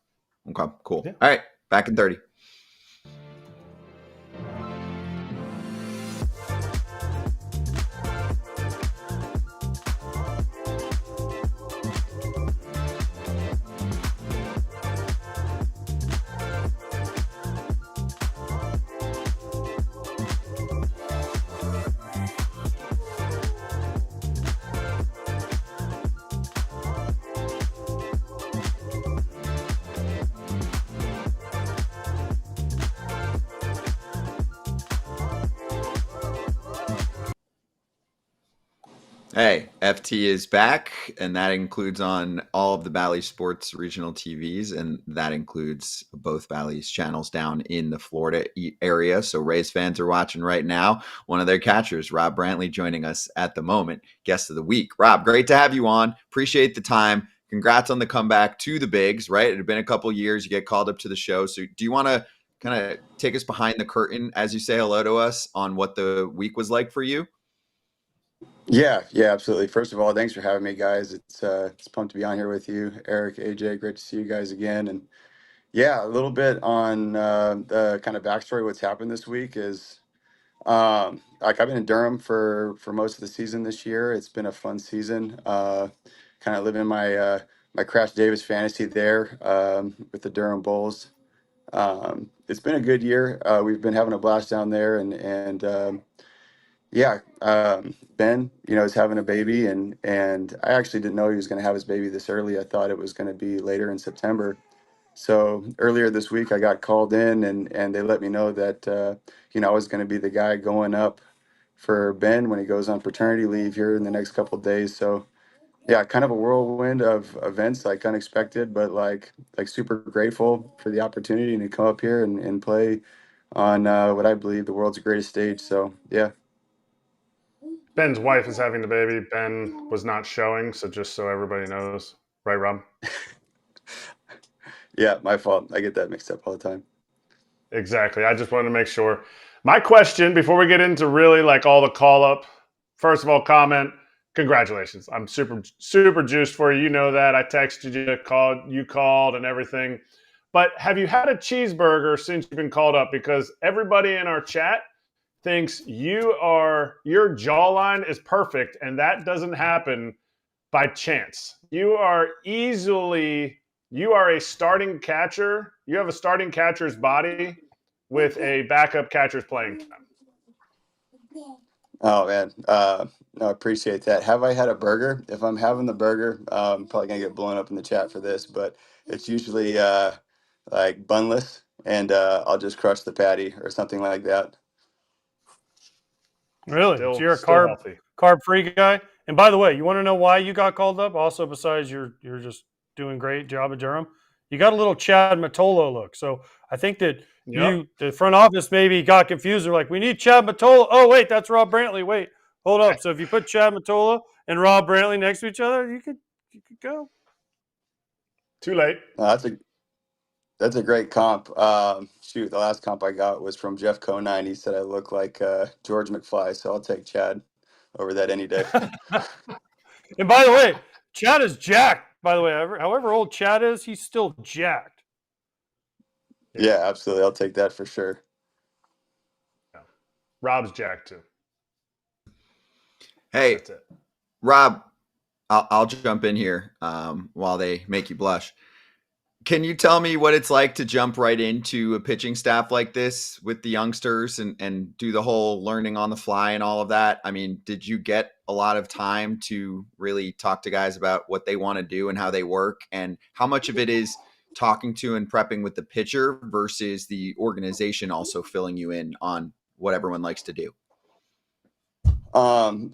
S1: Okay, cool.
S4: Yeah.
S1: All right. Back in 30. Hey, FT is back, and that includes on all of the Bally Sports regional TVs, and that includes both Bally's channels down in the Florida area. So Rays fans are watching right now. One of their catchers, Rob Brantly, joining us at the moment, guest of the week. Rob, great to have you on. Appreciate the time. Congrats on the comeback to the bigs, right? It had been a couple years. You get called up to the show. So do you want to kind of take us behind the curtain as you say hello to us on what the week was like for you?
S6: Yeah, absolutely. First of all, thanks for having me, guys. It's pumped to be on here with you, Erik, AJ. Great to see you guys again. And yeah, a little bit on the kind of backstory. What's happened this week is like I've been in Durham for most of the season this year. It's been a fun season. Kind of living my Crash Davis fantasy there with the Durham Bulls. It's been a good year. We've been having a blast down there, and yeah, Ben, is having a baby, and I actually didn't know he was going to have his baby this early. I thought it was going to be later in September. So earlier this week, I got called in, and they let me know that I was going to be the guy going up for Ben when he goes on paternity leave here in the next couple of days. So yeah, kind of a whirlwind of events, like unexpected, but like super grateful for the opportunity to come up here and play on what I believe the world's greatest stage. So yeah.
S4: Ben's wife is having the baby. Ben was not showing, so just so everybody knows. Right, Rob?
S6: Yeah, my fault. I get that mixed up all the time.
S4: Exactly. I just wanted to make sure. My question, before we get into really like all the call-up, first of all, comment, congratulations. I'm super, super juiced for you. You know that. I texted you called and everything. But have you had a cheeseburger since you've been called up? Because everybody in our chat thinks your jawline is perfect, and that doesn't happen by chance. You are a starting catcher. You have a starting catcher's body with a backup catcher's playing time.
S6: Oh man, no, I appreciate that. Have I had a burger? If I'm having the burger, I'm probably gonna get blown up in the chat for this, but it's usually like bunless, and I'll just crush the patty or something like that.
S2: Really? So you're a carb-free guy? And by the way, you want to know why you got called up? Also, besides you're just doing great job at Durham, you got a little Chad Mottola look. So I think that the front office maybe got confused. They're like, we need Chad Mottola. Oh, wait, that's Rob Brantly. Wait, hold up. So if you put Chad Mottola and Rob Brantly next to each other, you could go.
S4: Too late.
S6: That's a great comp. The last comp I got was from Jeff Conine. He said I look like George McFly, so I'll take Chad over that any day.
S2: And by the way, Chad is jacked. By the way, however old Chad is, he's still jacked.
S6: Yeah, absolutely. I'll take that for sure.
S4: Yeah. Rob's jacked too.
S1: Hey,
S4: that's it.
S1: Rob, I'll jump in here while they make you blush. Can you tell me what it's like to jump right into a pitching staff like this with the youngsters and do the whole learning on the fly and all of that? I mean, did you get a lot of time to really talk to guys about what they want to do and how they work, and how much of it is talking to and prepping with the pitcher versus the organization also filling you in on what everyone likes to do?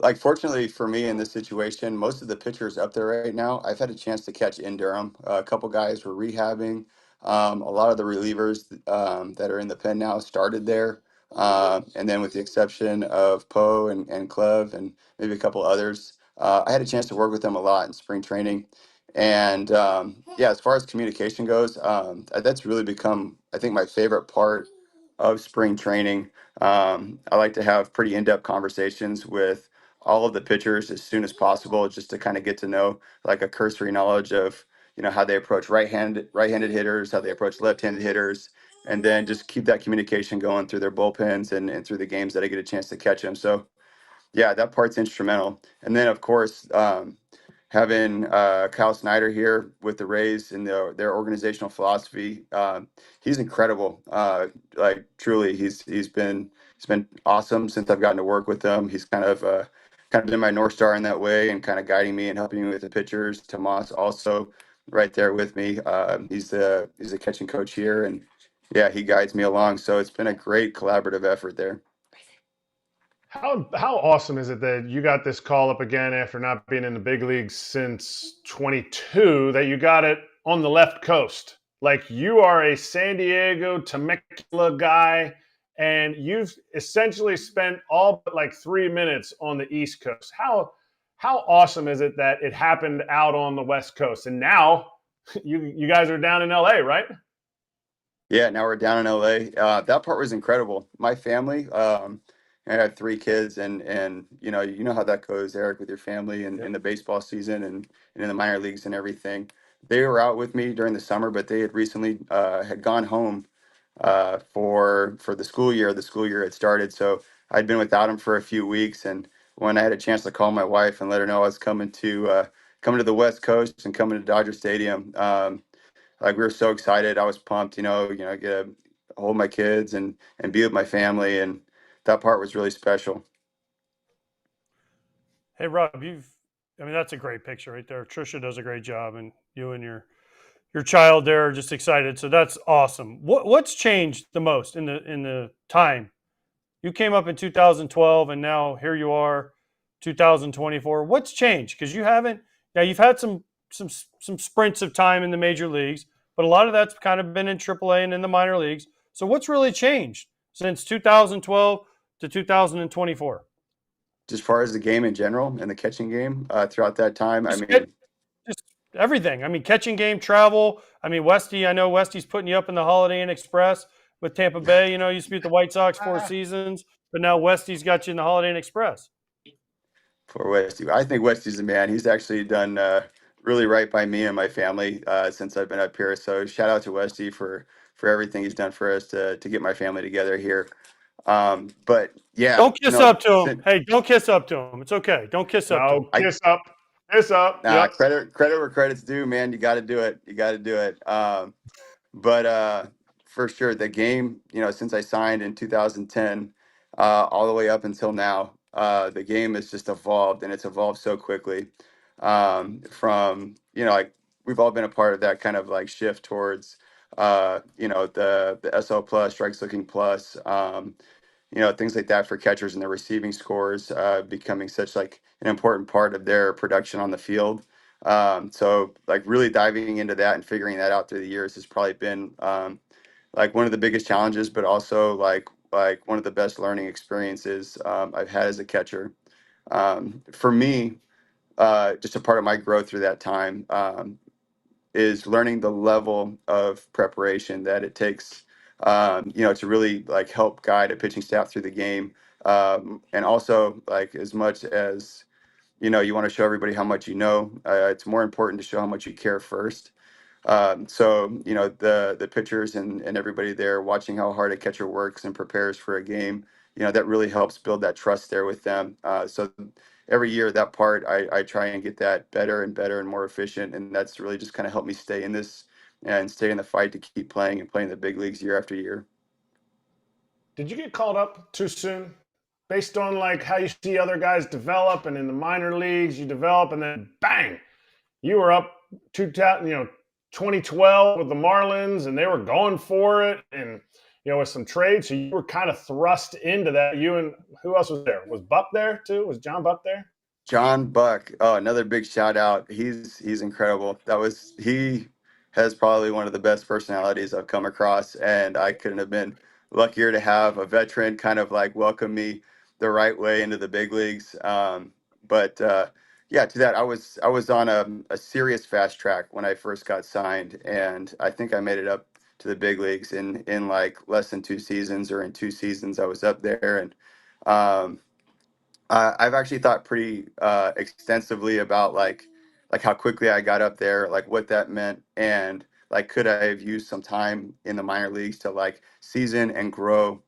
S6: Like fortunately for me in this situation, most of the pitchers up there right now, I've had a chance to catch in Durham. A couple guys were rehabbing. A lot of the relievers that are in the pen now started there. And then with the exception of Poe and Clev and maybe a couple others, I had a chance to work with them a lot in spring training. And yeah, as far as communication goes, that's really become, I think, my favorite part of spring training. I like to have pretty in-depth conversations with all of the pitchers as soon as possible, just to kind of get to know like a cursory knowledge of how they approach right-handed hitters, how they approach left-handed hitters, and then just keep that communication going through their bullpens and through the games that I get a chance to catch them. So yeah, that part's instrumental. And then of course, having Kyle Snyder here with the Rays and their organizational philosophy, he's incredible. Like truly, he's been awesome since I've gotten to work with him. He's kind of been my North Star in that way and kind of guiding me and helping me with the pitchers. Tomas also right there with me. He's a catching coach here, and yeah, he guides me along. So it's been a great collaborative effort there.
S4: How awesome is it that you got this call up again after not being in the big leagues since 22, that you got it on the left coast? Like, you are a San Diego Temecula guy, and you've essentially spent all but like 3 minutes on the East Coast. How awesome is it that it happened out on the West Coast, and now you guys are down in LA, right?
S6: Yeah, now we're down in LA. That part was incredible. My family, I had 3 kids, and you know how that goes, Eric, with your family and in the baseball season and in the minor leagues and everything. They were out with me during the summer, but they had recently had gone home for the school year. The school year had started, so I'd been without them for a few weeks. And when I had a chance to call my wife and let her know I was coming to the West Coast and coming to Dodger Stadium, like we were so excited. I was pumped, get to hold my kids and be with my family, and that part was really special.
S2: Hey, Rob, that's a great picture right there. Trisha does a great job, and you and your child there are just excited. So that's awesome. What's changed the most in the time? You came up in 2012, and now here you are, 2024. What's changed? Because you've had some sprints of time in the major leagues, but a lot of that's kind of been in AAA and in the minor leagues. So what's really changed since 2012 to 2024?
S6: As far as the game in general and the catching game throughout that time, I
S2: Just,
S6: mean,
S2: just everything. I mean, catching game, travel. I mean, I know Westy's putting you up in the Holiday Inn Express with Tampa Bay. You used to be at the White Sox 4 seasons, but now Westy's got you in the Holiday Inn Express.
S6: for Westy, I think Westy's the man. He's actually done really right by me and my family since I've been up here. So shout out to Westy for everything he's done for us to get my family together here. But yeah,
S2: Don't kiss up to him. Hey, don't kiss up to him. It's okay. Don't kiss up to him.
S4: No, kiss up. Kiss up.
S6: Nah,
S4: Yep.
S6: credit where credit's due, man. You got to do it. You got to do it. But for sure, the game, since I signed in 2010, all the way up until now, the game has just evolved, and it's evolved so quickly. From like we've all been a part of that kind of like shift towards the SL plus, strikes looking plus. Things like that for catchers and their receiving scores becoming such like an important part of their production on the field. So like really diving into that and figuring that out through the years has probably been like one of the biggest challenges, but also like one of the best learning experiences I've had as a catcher. For me, just a part of my growth through that time is learning the level of preparation that it takes to really like help guide a pitching staff through the game. And also like as much as, you want to show everybody how much it's more important to show how much you care first. So, the pitchers and everybody there watching how hard a catcher works and prepares for a game, that really helps build that trust there with them. So every year that part, I try and get that better and better and more efficient. And that's really just kind of helped me stay in this and stay in the fight to keep playing and playing the big leagues year after year.
S4: Did you get called up too soon? Based on like how you see other guys develop, and in the minor leagues you develop, and then bang, you were up 2012 with the Marlins, and they were going for it, and with some trades. So you were kind of thrust into that. You and who else was there? Was Buck there too? Was John Buck there?
S6: John Buck. Oh, another big shout out. He's incredible. He has probably one of the best personalities I've come across, and I couldn't have been luckier to have a veteran kind of like welcome me the right way into the big leagues. But yeah, to that, I was on a serious fast track when I first got signed, and I think I made it up to the big leagues in like less than 2 seasons, or in 2 seasons I was up there. And um, I've actually thought pretty extensively about like how quickly I got up there, like what that meant, and like could I have used some time in the minor leagues to like season and grow.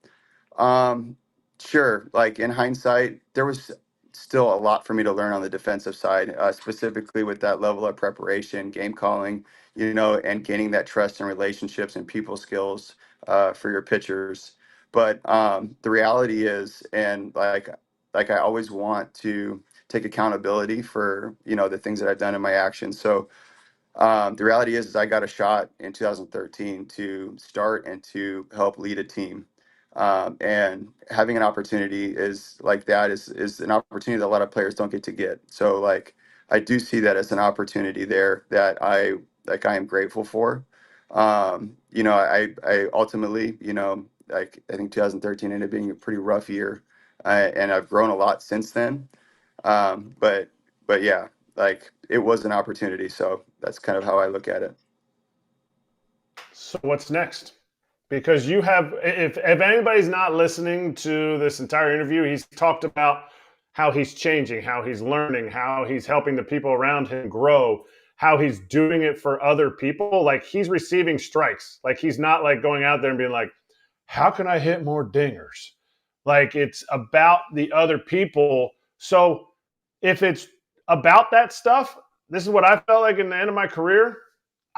S6: um, sure. Like in hindsight, there was still a lot for me to learn on the defensive side, specifically with that level of preparation, game calling, and gaining that trust and relationships and people skills for your pitchers. But the reality is, and like I always want to take accountability for the things that I've done in my actions. So the reality is I got a shot in 2013 to start and to help lead a team. And having an opportunity is like that is an opportunity that a lot of players don't get to get. So like I do see that as an opportunity there that I am grateful for. I ultimately, like I think 2013 ended up being a pretty rough year, and I've grown a lot since then. But yeah, like it was an opportunity. So that's kind of how I look at it.
S4: So what's next? Because you have, if anybody's not listening to this entire interview, he's talked about how he's changing, how he's learning, how he's helping the people around him grow, how he's doing it for other people. Like he's receiving strikes. Like he's not like going out there and being like, how can I hit more dingers? Like it's about the other people. So if it's about that stuff, this is what I felt like in the end of my career.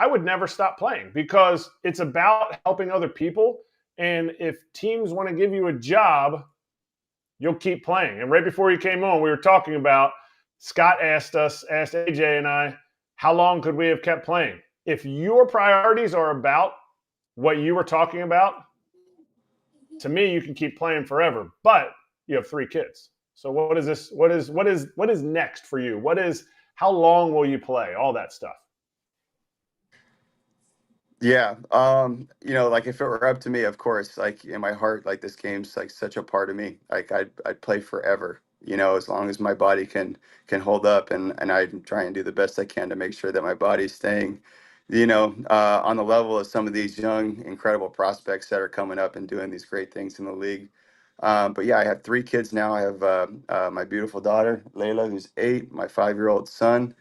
S4: I would never stop playing because it's about helping other people. And if teams want to give you a job, you'll keep playing. And right before you came on, we were talking about Scott asked AJ and I, how long could we have kept playing? If your priorities are about what you were talking about, to me, you can keep playing forever. But you have 3 kids. So what is this? What is next for you? How long will you play? All that stuff.
S6: Yeah. Like if it were up to me, of course, like in my heart, like this game's like such a part of me. Like I'd play forever, as long as my body can hold up, and I try and do the best I can to make sure that my body's staying, on the level of some of these young, incredible prospects that are coming up and doing these great things in the league. But yeah, I have 3 kids now. I have my beautiful daughter, Layla, who's 8, my 5-year-old son,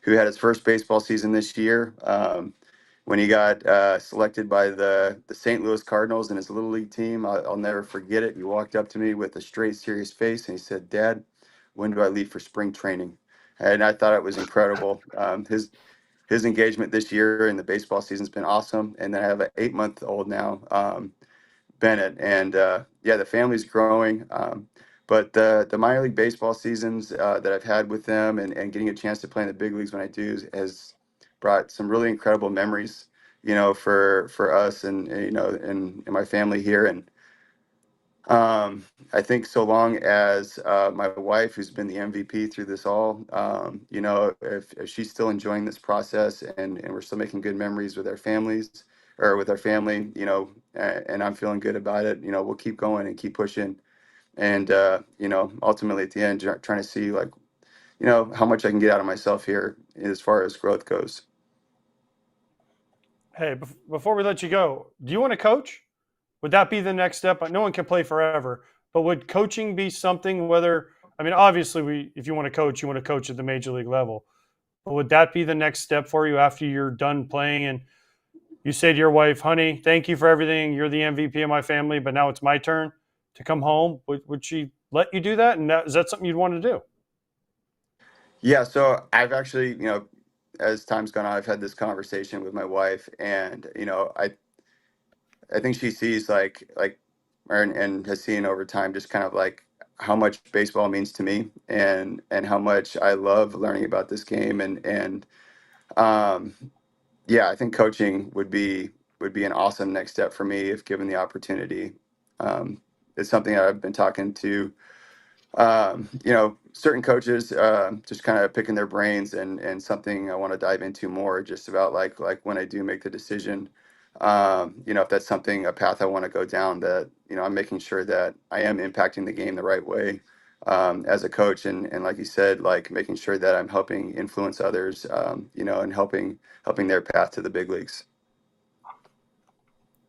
S6: who had his first baseball season this year. When he got selected by the St. Louis Cardinals in his little league team, I'll never forget it. He walked up to me with a straight, serious face, and he said, "Dad, when do I leave for spring training?" And I thought it was incredible. His engagement this year in the baseball season's been awesome. And then I have an 8-month-old now, Bennett, and yeah, the family's growing. But the minor league baseball seasons that I've had with them, and getting a chance to play in the big leagues when I do, has brought some really incredible memories, for us, and my family here. And I think so long as my wife, who's been the MVP through this all, if she's still enjoying this process, and we're still making good memories with our families, or with our family, and I'm feeling good about it, we'll keep going and keep pushing. And, ultimately at the end, trying to see like, how much I can get out of myself here as far as growth goes.
S2: Hey, before we let you go, do you want to coach? Would that be the next step? No one can play forever, but would coaching be something? Obviously, if you want to coach at the major league level. But would that be the next step for you after you're done playing and you say to your wife, "Honey, thank you for everything. You're the MVP of my family, but now it's my turn to come home"? Would she let you do that? And is that something you'd want to do?
S6: Yeah. So I've actually, as time's gone on, I've had this conversation with my wife, and, I think she sees and has seen over time just kind of like how much baseball means to me, and how much I love learning about this game. And yeah, I think coaching would be would be an awesome next step for me if given the opportunity. It's something I've been talking to certain coaches, just kind of picking their brains, and something I want to dive into more, just about like when I do make the decision, if that's something, a path I want to go down, that, I'm making sure that I am impacting the game the right way, as a coach. And like you said, like making sure that I'm helping influence others, and helping their path to the big leagues.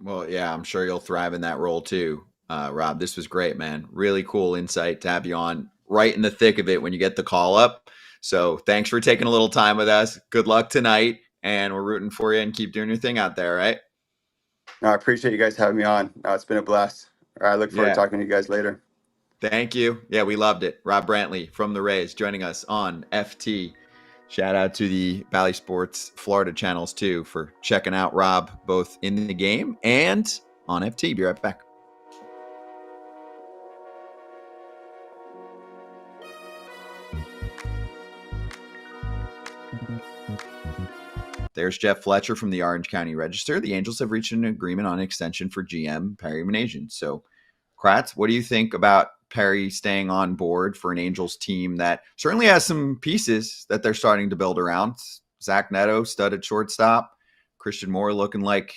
S1: Well, yeah, I'm sure you'll thrive in that role too. Rob, this was great, man. Really cool insight to have you on right in the thick of it when you get the call up. So thanks for taking a little time with us. Good luck tonight, and we're rooting for you, and keep doing your thing out there, right?
S6: No, I appreciate you guys having me on. It's been a blast. I look forward to talking to you guys later.
S1: Thank you. Yeah, we loved it. Rob Brantly from the Rays joining us on FT. Shout out to the Valley Sports Florida channels too for checking out Rob both in the game and on FT. Be right back. There's Jeff Fletcher from the Orange County Register. The Angels have reached an agreement on extension for GM Perry Minasian. So, Kratz, what do you think about Perry staying on board for an Angels team that certainly has some pieces that they're starting to build around? Zach Neto, studded shortstop. Christian Moore looking like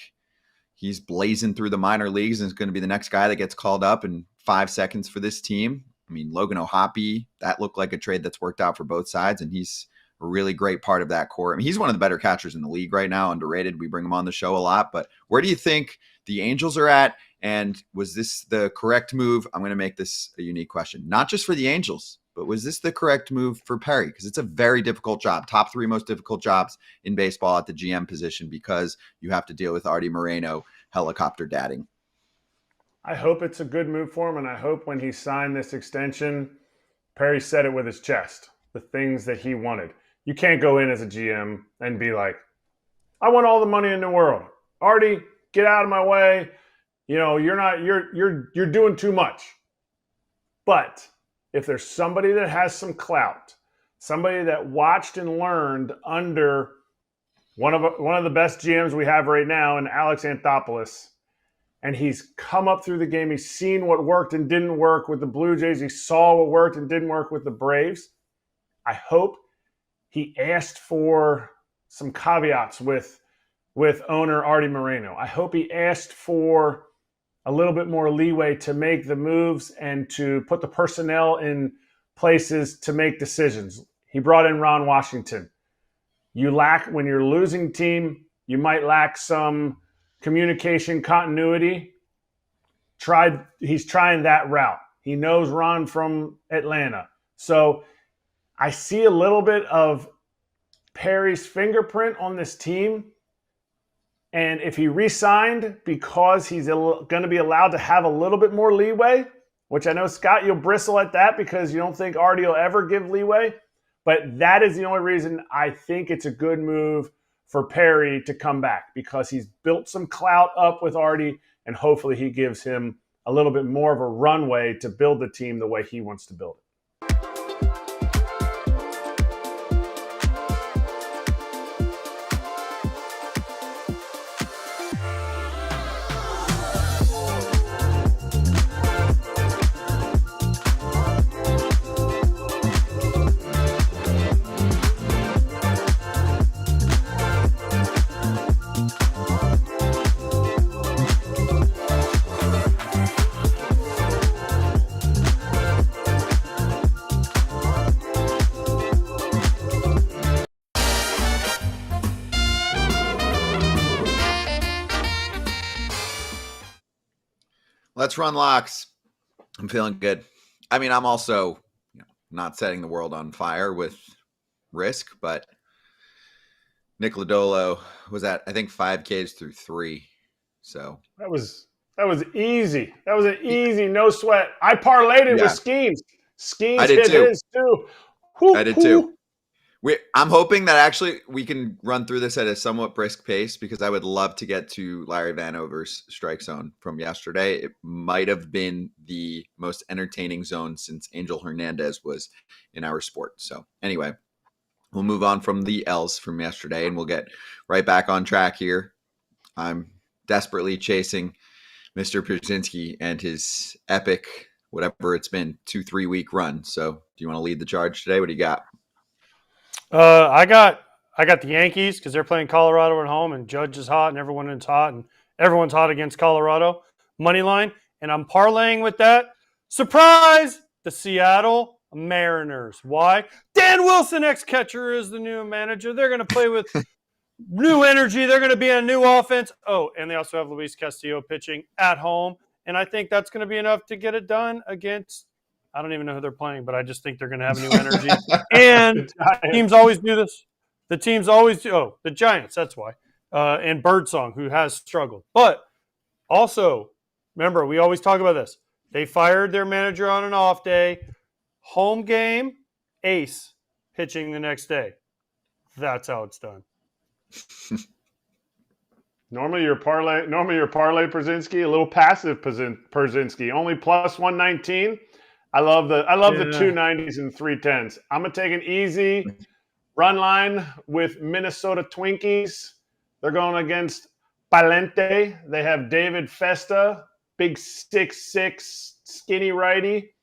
S1: he's blazing through the minor leagues and is going to be the next guy that gets called up in 5 seconds for this team. I mean, Logan O'Hoppe, that looked like a trade that's worked out for both sides, and he's a really great part of that core. I mean, he's one of the better catchers in the league right now, underrated. We bring him on the show a lot, but where do you think the Angels are at? And was this the correct move? I'm going to make this a unique question, not just for the Angels, but was this the correct move for Perry? Because it's a very difficult job, top 3 most difficult jobs in baseball at the GM position, because you have to deal with Artie Moreno helicopter dadding.
S4: I hope it's a good move for him, and I hope when he signed this extension, Perry said it with his chest, the things that he wanted. You can't go in as a GM and be like, I want all the money in the world. Artie, get out of my way. You're doing too much. But if there's somebody that has some clout, somebody that watched and learned under one of the best GMs we have right now, in Alex Anthopoulos, and he's come up through the game, he's seen what worked and didn't work with the Blue Jays, he saw what worked and didn't work with the Braves, I hope he asked for some caveats with owner Artie Moreno. I hope he asked for a little bit more leeway to make the moves and to put the personnel in places to make decisions. He brought in Ron Washington. When you're losing team, you might lack some communication continuity. He's trying that route. He knows Ron from Atlanta. So I see a little bit of Perry's fingerprint on this team. And if he re-signed because he's going to be allowed to have a little bit more leeway, which I know, Scott, you'll bristle at that because you don't think Artie will ever give leeway. But that is the only reason I think it's a good move for Perry to come back, because he's built some clout up with Artie, and hopefully he gives him a little bit more of a runway to build the team the way he wants to build it.
S1: Let's run locks. I'm feeling good. I mean, I'm also not setting the world on fire with risk, but Nick Lodolo was at, I think, 5 Ks through 3. So
S4: that was easy. That was an easy, no sweat. I parlayed it with Schemes. Schemes hit his too.
S1: I did too. I'm hoping that actually we can run through this at a somewhat brisk pace, because I would love to get to Larry Vanover's strike zone from yesterday. It might have been the most entertaining zone since Angel Hernandez was in our sport. So anyway, we'll move on from the L's from yesterday, and we'll get right back on track here. I'm desperately chasing Mr. Pierzynski and his epic, whatever it's been, 2-3 week run. So do you want to lead the charge today? What do you got?
S2: I got the Yankees because they're playing Colorado at home, and Judge is hot, and everyone's hot against Colorado. Money line, and I'm parlaying with that. Surprise! The Seattle Mariners. Why? Dan Wilson, ex-catcher, is the new manager. They're going to play with new energy. They're going to be a new offense. Oh, and they also have Luis Castillo pitching at home, and I think that's going to be enough to get it done against. I don't even know who they're playing, but I just think they're going to have new energy. And teams always do this. The teams always do. Oh, the Giants. That's why. And Birdsong, who has struggled, but also. Remember, we always talk about this. They fired their manager on an off day. Home game, ace, pitching the next day. That's how it's done.
S4: Normally your parlay Pierzynski, a little passive Pierzynski, only plus 119. I love the 290s and 310s. I'm gonna take an easy run line with Minnesota Twinkies. They're going against Palente. They have David Festa. Big 6'6", skinny righty.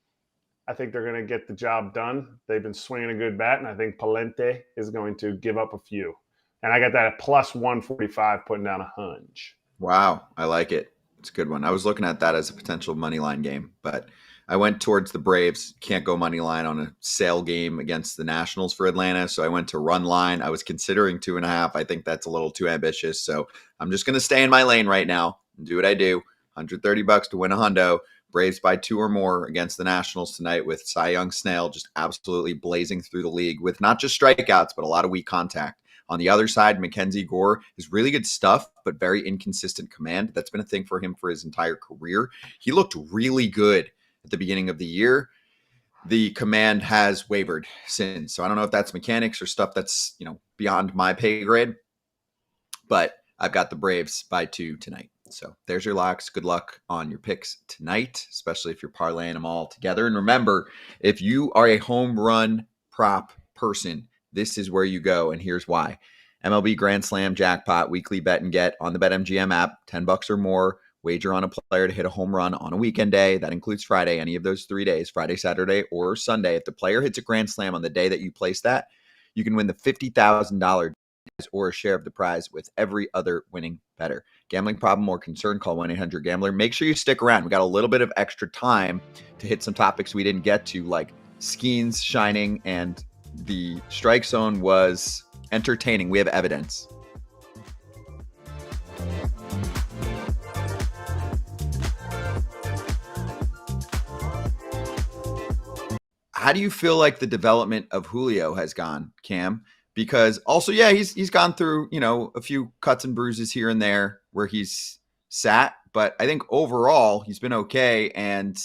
S4: I think they're going to get the job done. They've been swinging a good bat, and I think Palente is going to give up a few. And I got that at plus 145, putting down a hunch.
S1: Wow, I like it. It's a good one. I was looking at that as a potential money line game, but I went towards the Braves. Can't go money line on a sale game against the Nationals for Atlanta, so I went to run line. I was considering 2.5. I think that's a little too ambitious, so I'm just going to stay in my lane right now and do what I do. $130 to win a hundo. Braves by 2 or more against the Nationals tonight with Cy Young Snail just absolutely blazing through the league with not just strikeouts, but a lot of weak contact. On the other side, Mackenzie Gore is really good stuff, but very inconsistent command. That's been a thing for him for his entire career. He looked really good at the beginning of the year. The command has wavered since. So I don't know if that's mechanics or stuff that's, beyond my pay grade, but I've got the Braves by 2 tonight. So there's your locks. Good luck on your picks tonight, especially if you're parlaying them all together. And remember, if you are a home run prop person, this is where you go. And here's why. MLB Grand Slam Jackpot Weekly Bet and Get on the BetMGM app, $10 or more. Wager on a player to hit a home run on a weekend day. That includes Friday, any of those 3 days, Friday, Saturday, or Sunday. If the player hits a Grand Slam on the day that you place that, you can win the $50,000 or a share of the prize with every other winning better. Gambling problem or concern, call 1-800-GAMBLER. Make sure you stick around. We got a little bit of extra time to hit some topics we didn't get to, like Skeens shining, and the strike zone was entertaining. We have evidence. How do you feel like the development of Julio has gone, Cam? Because also, yeah, he's gone through, a few cuts and bruises here and there where he's sat, but I think overall he's been okay. And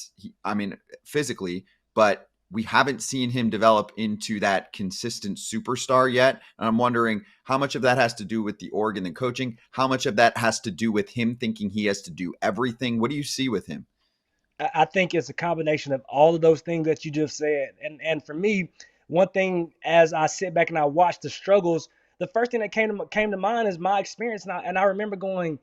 S1: physically, but we haven't seen him develop into that consistent superstar yet. And I'm wondering how much of that has to do with the Oregon and coaching, how much of that has to do with him thinking he has to do everything. What do you see with him?
S7: I think it's a combination of all of those things that you just said. And for me, one thing, as I sit back and I watch the struggles, the first thing that came to mind is my experience. And I remember going,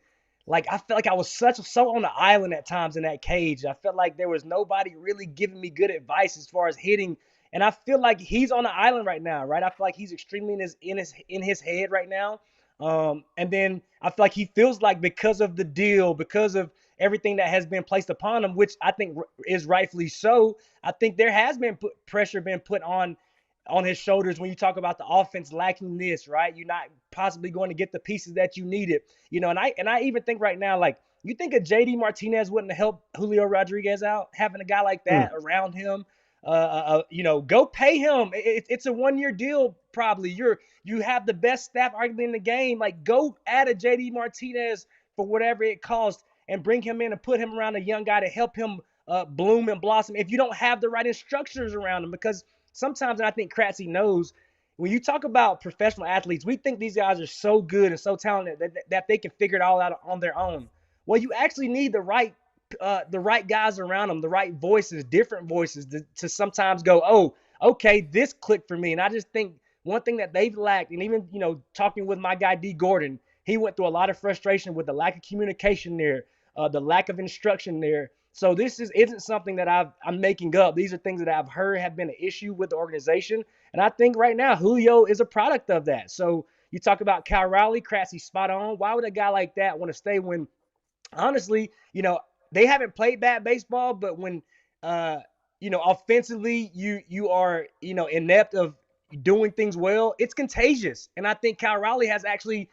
S7: like, I felt like I was so on the island at times in that cage. I felt like there was nobody really giving me good advice as far as hitting. And I feel like he's on the island right now, right? I feel like he's extremely in his head right now. And then I feel like he feels like because of the deal, because of everything that has been placed upon him, which I think is rightfully so, I think there has been pressure been put on his shoulders when you talk about the offense lacking this, right? You're not possibly going to get the pieces that you needed, and I even think right now, like, you think a JD Martinez wouldn't help Julio Rodriguez out, having a guy like that around him, go pay him. It's a 1-year deal. Probably you have the best staff arguably in the game. Like, go add a JD Martinez for whatever it costs and bring him in and put him around a young guy to help him bloom and blossom if you don't have the right instructors around him. Because sometimes, and I think Kratzy knows, when you talk about professional athletes, we think these guys are so good and so talented that they can figure it all out on their own. Well, you actually need the right guys around them, the right voices, different voices to sometimes go, oh, okay, this clicked for me. And I just think one thing that they've lacked, and even, talking with my guy D. Gordon, he went through a lot of frustration with the lack of communication there, the lack of instruction there. So this isn't something that I'm making up. These are things that I've heard have been an issue with the organization. And I think right now Julio is a product of that. So you talk about Cal Raleigh, Kratzy, spot on. Why would a guy like that want to stay when, honestly, they haven't played bad baseball, but when, offensively you are, inept of doing things well, it's contagious. And I think Cal Raleigh has actually,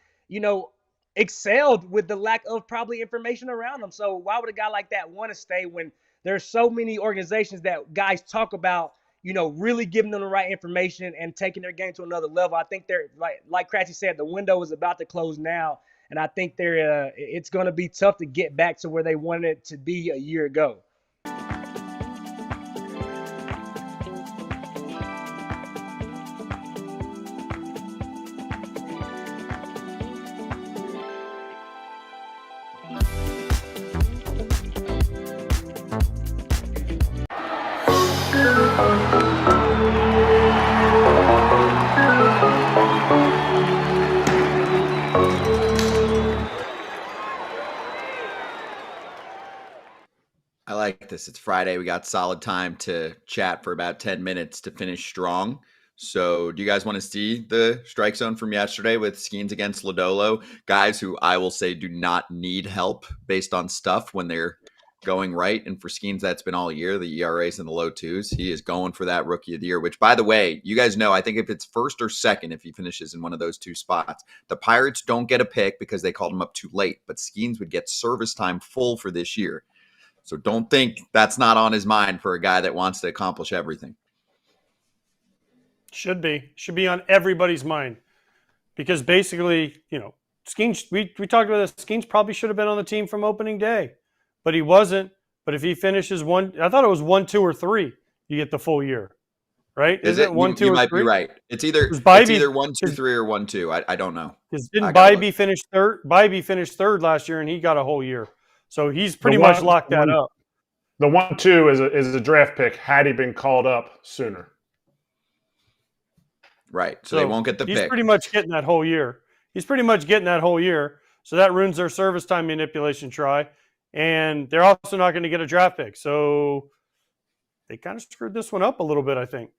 S7: excelled with the lack of probably information around him. So why would a guy like that want to stay when there's so many organizations that guys talk about, really giving them the right information and taking their game to another level? I think they're like Kratzy said, the window is about to close now. And I think it's going to be tough to get back to where they wanted it to be a year ago.
S1: I like this. It's Friday. We got solid time to chat for about 10 minutes to finish strong. So do you guys want to see the strike zone from yesterday with Skeens against Lodolo? Guys who I will say do not need help based on stuff when they're going right. And for Skeens, that's been all year, the ERAs in the low twos. He is going for that rookie of the year, which, by the way, you guys know, I think if it's first or second, if he finishes in one of those two spots, the Pirates don't get a pick because they called him up too late. But Skeens would get service time full for this year. So don't think that's not on his mind for a guy that wants to accomplish everything.
S2: Should be on everybody's mind, because basically, Skeens, we talked about this. Skeens probably should have been on the team from opening day, but he wasn't. But if he finishes I thought it was 1, 2, or 3, you get the full year, right?
S1: Is it
S2: 1, 2,
S1: you
S2: or
S1: might
S2: 3?
S1: be right. It's either 1, 2, 3 or 1, 2. I don't know.
S2: Because didn't Bybee finish third? Bybee finished third last year, and he got a whole year. So he's pretty much locked that up.
S4: The 1-2 is a draft pick had he been called up sooner.
S1: Right. So they won't get the pick.
S2: He's pretty much getting that whole year. So that ruins their service time manipulation try. And they're also not going to get a draft pick. So they kind of screwed this one up a little bit, I think.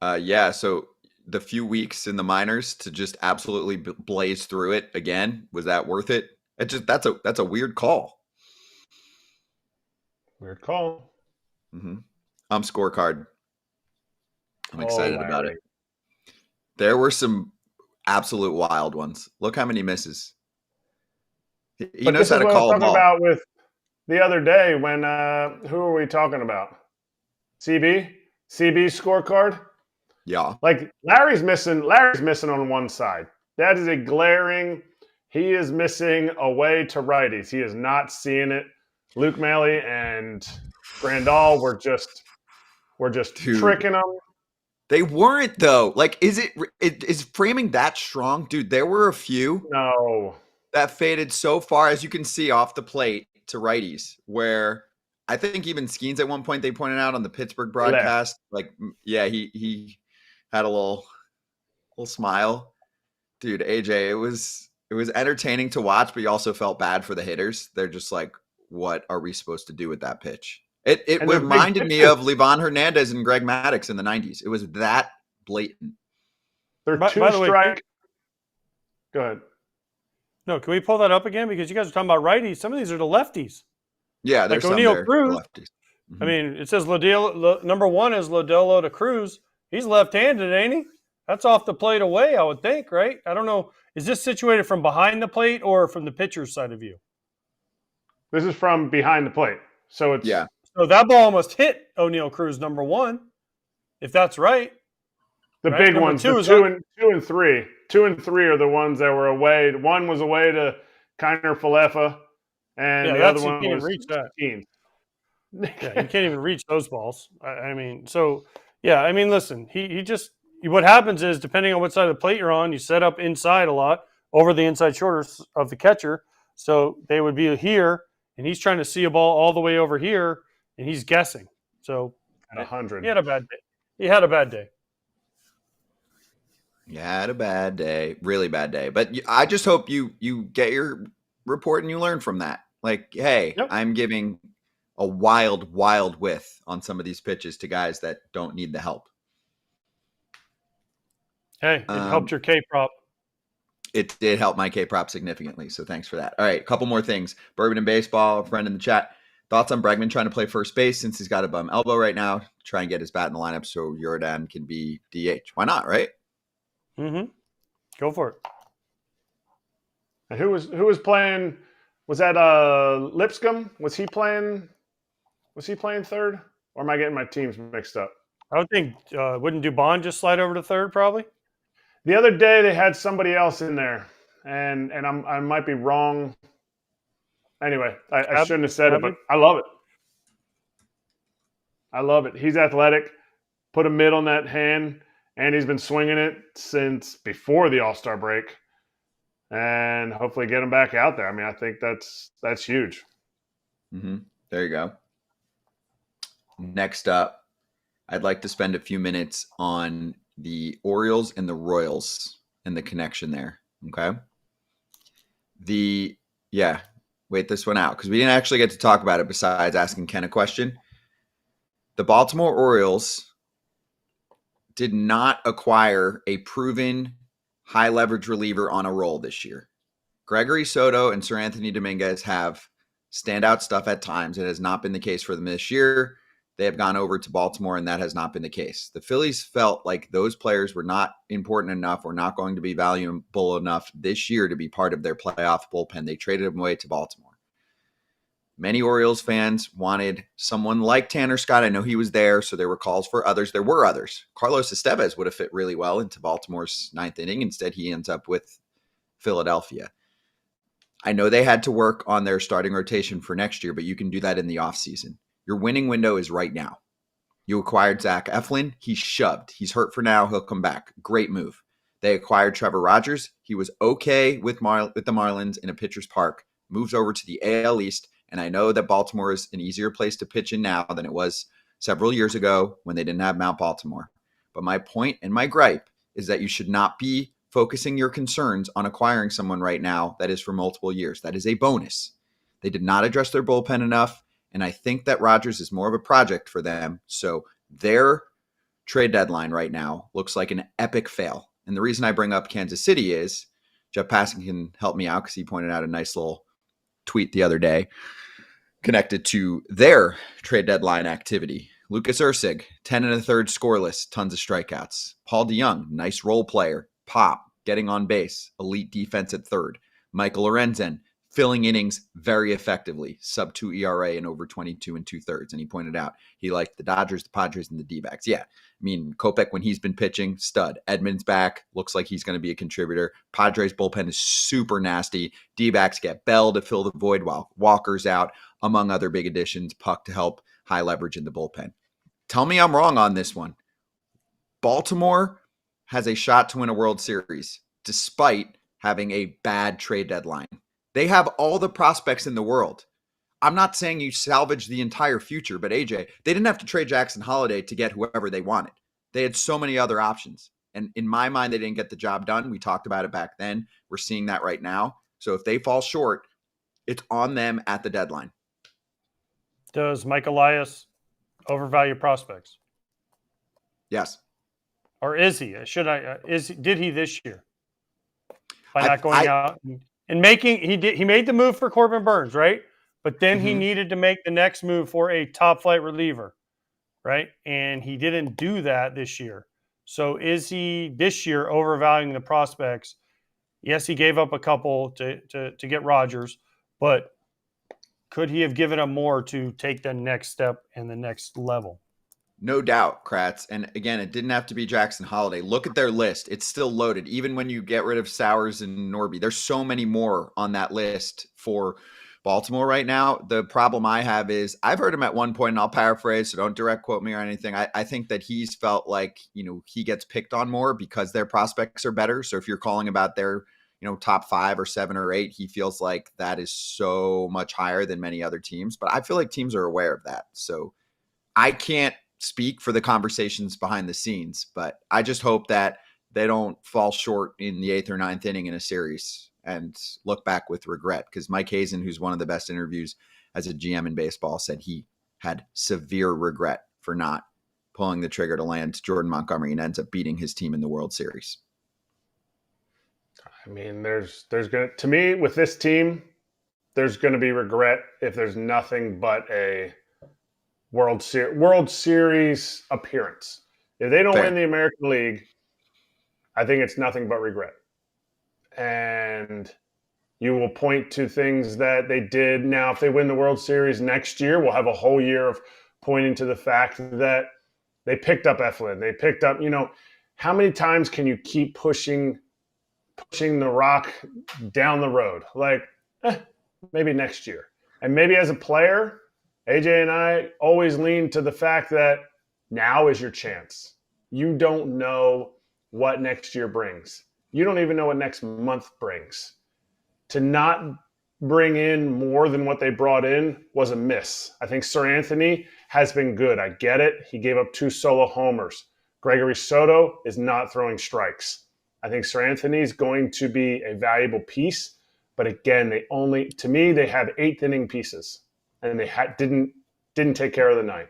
S1: Yeah. So the few weeks in the minors to just absolutely blaze through it again, was that worth it? That's a weird call.
S4: Weird call.
S1: Mm-hmm. Scorecard. I'm excited about it. There were some absolute wild ones. Look how many misses. He knows how to call a ball.
S4: About with the other day when who are we talking about? CB scorecard.
S1: Yeah,
S4: like Larry's missing on one side. That is a glaring. He is missing away to righties. He is not seeing it. Luke Maley and Grandal were just tricking him.
S1: They weren't though. Like, is framing that strong, dude? There were a few that faded so far, as you can see, off the plate to righties, where I think even Skeens at one point they pointed out on the Pittsburgh broadcast, like, yeah, he had a little smile, dude. AJ, it was entertaining to watch, but you also felt bad for the hitters. They're just like, what are we supposed to do with that pitch? It reminded me of Livan Hernandez and Greg Maddux in the 90s. It was that blatant.
S4: They're two strike. Go ahead.
S2: No, can we pull that up again? Because you guys are talking about righties. Some of these are the lefties.
S1: Yeah, there's
S2: like O'Neill Cruz.
S1: Lefties. Mm-hmm.
S2: I mean, it says number 1 is Lodolo to Cruz. He's left-handed, ain't he? That's off the plate away, I would think, right? I don't know. Is this situated from behind the plate or from the pitcher's side of view?
S4: This is from behind the plate. So it's
S2: So that ball almost hit O'Neill Cruz, number 1, if that's right.
S4: The big number ones, 2 and 3. 2 and 3 are the ones that were away. One was away to Kiner Falefa, and the other one was Skeens.
S2: Yeah, you can't even reach those balls. I mean, listen, he just – what happens is, depending on what side of the plate you're on, you set up inside a lot, over the inside shoulder of the catcher. So they would be here, and he's trying to see a ball all the way over here, and he's guessing. So
S4: at 100.
S2: He had a bad day.
S1: You had a bad day, really bad day. But I just hope you get your report and you learn from that. Like, hey,
S2: Yep.
S1: I'm giving a wild width on some of these pitches to guys that don't need the help.
S2: Hey, it helped your K prop.
S1: It did help my K prop significantly. So thanks for that. All right, a couple more things. Bourbon and Baseball, a friend in the chat. Thoughts on Bregman trying to play first base since he's got a bum elbow right now? Try and get his bat in the lineup so Jordan can be DH. Why not, right?
S2: Mm-hmm. Go for it.
S4: And who was playing? Was that Lipscomb? Was he playing third? Or am I getting my teams mixed up?
S2: I would think, wouldn't Dubon just slide over to third probably?
S4: The other day they had somebody else in there, and I might be wrong. Anyway, I shouldn't have said it, but I love it. I love it. He's athletic. Put a mid on that hand, and he's been swinging it since before the All-Star break. And hopefully get him back out there. I mean, I think that's huge.
S1: Mm-hmm. There you go. Next up, I'd like to spend a few minutes on the Orioles and the Royals and the connection there. Okay. Wait this one out because we didn't actually get to talk about it besides asking Ken a question. The Baltimore Orioles did not acquire a proven high leverage reliever on a roll this year. Gregory Soto and Sir Anthony Dominguez have standout stuff at times. It has not been the case for them this year. They have gone over to Baltimore, and that has not been the case. The Phillies felt like those players were not important enough or not going to be valuable enough this year to be part of their playoff bullpen. They traded them away to Baltimore. Many Orioles fans wanted someone like Tanner Scott. I know he was there, so there were calls for others. There were others. Carlos Estevez would have fit really well into Baltimore's ninth inning. Instead, he ends up with Philadelphia. I know they had to work on their starting rotation for next year, but you can do that in the offseason. Your winning window is right now. You acquired Zach Eflin. He's shoved. He's hurt for now. He'll come back. Great move. They acquired Trevor Rogers. He was okay with the Marlins in a pitcher's park. Moves over to the AL East. And I know that Baltimore is an easier place to pitch in now than it was several years ago when they didn't have Mount Baltimore. But my point and my gripe is that you should not be focusing your concerns on acquiring someone right now that is for multiple years. That is a bonus. They did not address their bullpen enough. And I think that Rodgers is more of a project for them. So their trade deadline right now looks like an epic fail. And the reason I bring up Kansas City is Jeff Passan can help me out because he pointed out a nice little tweet the other day connected to their trade deadline activity. Lucas Ursig, 10 1/3 scoreless, tons of strikeouts. Paul DeYoung, nice role player, pop, getting on base, elite defense at third. Michael Lorenzen, filling innings very effectively, sub 2 ERA and over 22 2/3. And he pointed out he liked the Dodgers, the Padres, and the D-backs. Yeah, I mean, Kopech, when he's been pitching, stud. Edmonds back, looks like he's going to be a contributor. Padres bullpen is super nasty. D-backs get Bell to fill the void while Walker's out, among other big additions, Puck to help high leverage in the bullpen. Tell me I'm wrong on this one. Baltimore has a shot to win a World Series despite having a bad trade deadline. They have all the prospects in the world. I'm not saying you salvage the entire future, but AJ, they didn't have to trade Jackson Holliday to get whoever they wanted. They had so many other options. And in my mind, they didn't get the job done. We talked about it back then. We're seeing that right now. So if they fall short, it's on them at the deadline.
S2: Does Mike Elias overvalue prospects?
S1: Yes.
S2: Or is he? Did he this year? By not going out and making he made the move for Corbin Burns, right? But then he needed to make the next move for a top flight reliever, right? And he didn't do that this year. So is he this year overvaluing the prospects? Yes, he gave up a couple to get Rodgers, but could he have given up more to take the next step and the next level?
S1: No doubt, Kratz. And again, it didn't have to be Jackson Holliday. Look at their list. It's still loaded. Even when you get rid of Sowers and Norby, there's so many more on that list for Baltimore right now. The problem I have is I've heard him at one point, and I'll paraphrase, so don't direct quote me or anything. I think that he's felt like, he gets picked on more because their prospects are better. So if you're calling about their, top 5 or 7 or 8, he feels like that is so much higher than many other teams. But I feel like teams are aware of that. So I can't speak for the conversations behind the scenes, but I just hope that they don't fall short in the 8th or 9th inning in a series and look back with regret. Because Mike Hazen, who's one of the best interviews as a GM in baseball, said he had severe regret for not pulling the trigger to land Jordan Montgomery and ends up beating his team in the World Series.
S4: I mean, there's going to me with this team, there's going to be regret if there's nothing but a World Series appearance. If they don't win the American League, I think it's nothing but regret. And you will point to things that they did. Now, if they win the World Series next year, we'll have a whole year of pointing to the fact that they picked up Eflin. They picked up, how many times can you keep pushing the rock down the road? Like, maybe next year. And maybe as a player, AJ and I always lean to the fact that now is your chance. You don't know what next year brings. You don't even know what next month brings. To not bring in more than what they brought in was a miss. I think Sir Anthony has been good. I get it. He gave up 2 solo homers. Gregory Soto is not throwing strikes. I think Sir Anthony's going to be a valuable piece. But again, they have 8th inning pieces, and they didn't take care of the 9th.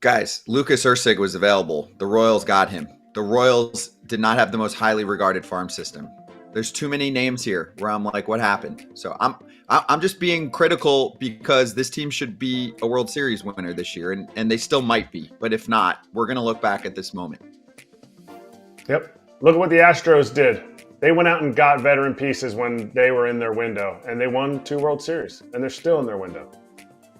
S1: Guys, Lucas Ursig was available. The Royals got him. The Royals did not have the most highly regarded farm system. There's too many names here where I'm like, what happened? So I'm just being critical because this team should be a World Series winner this year, and they still might be. But if not, we're going to look back at this moment.
S4: Yep. Look at what the Astros did. They went out and got veteran pieces when they were in their window, and they won 2 World Series, and they're still in their window.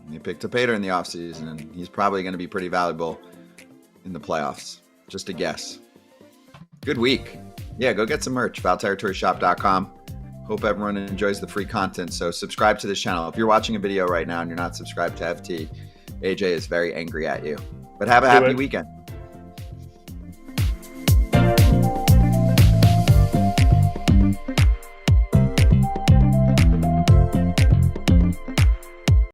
S1: They picked up Pater in the offseason, and he's probably going to be pretty valuable in the playoffs. Just a guess. Good week. Yeah, go get some merch, foulterritoryshop.com. Hope everyone enjoys the free content, so subscribe to this channel. If you're watching a video right now and you're not subscribed to FT, AJ is very angry at you. But have a happy weekend.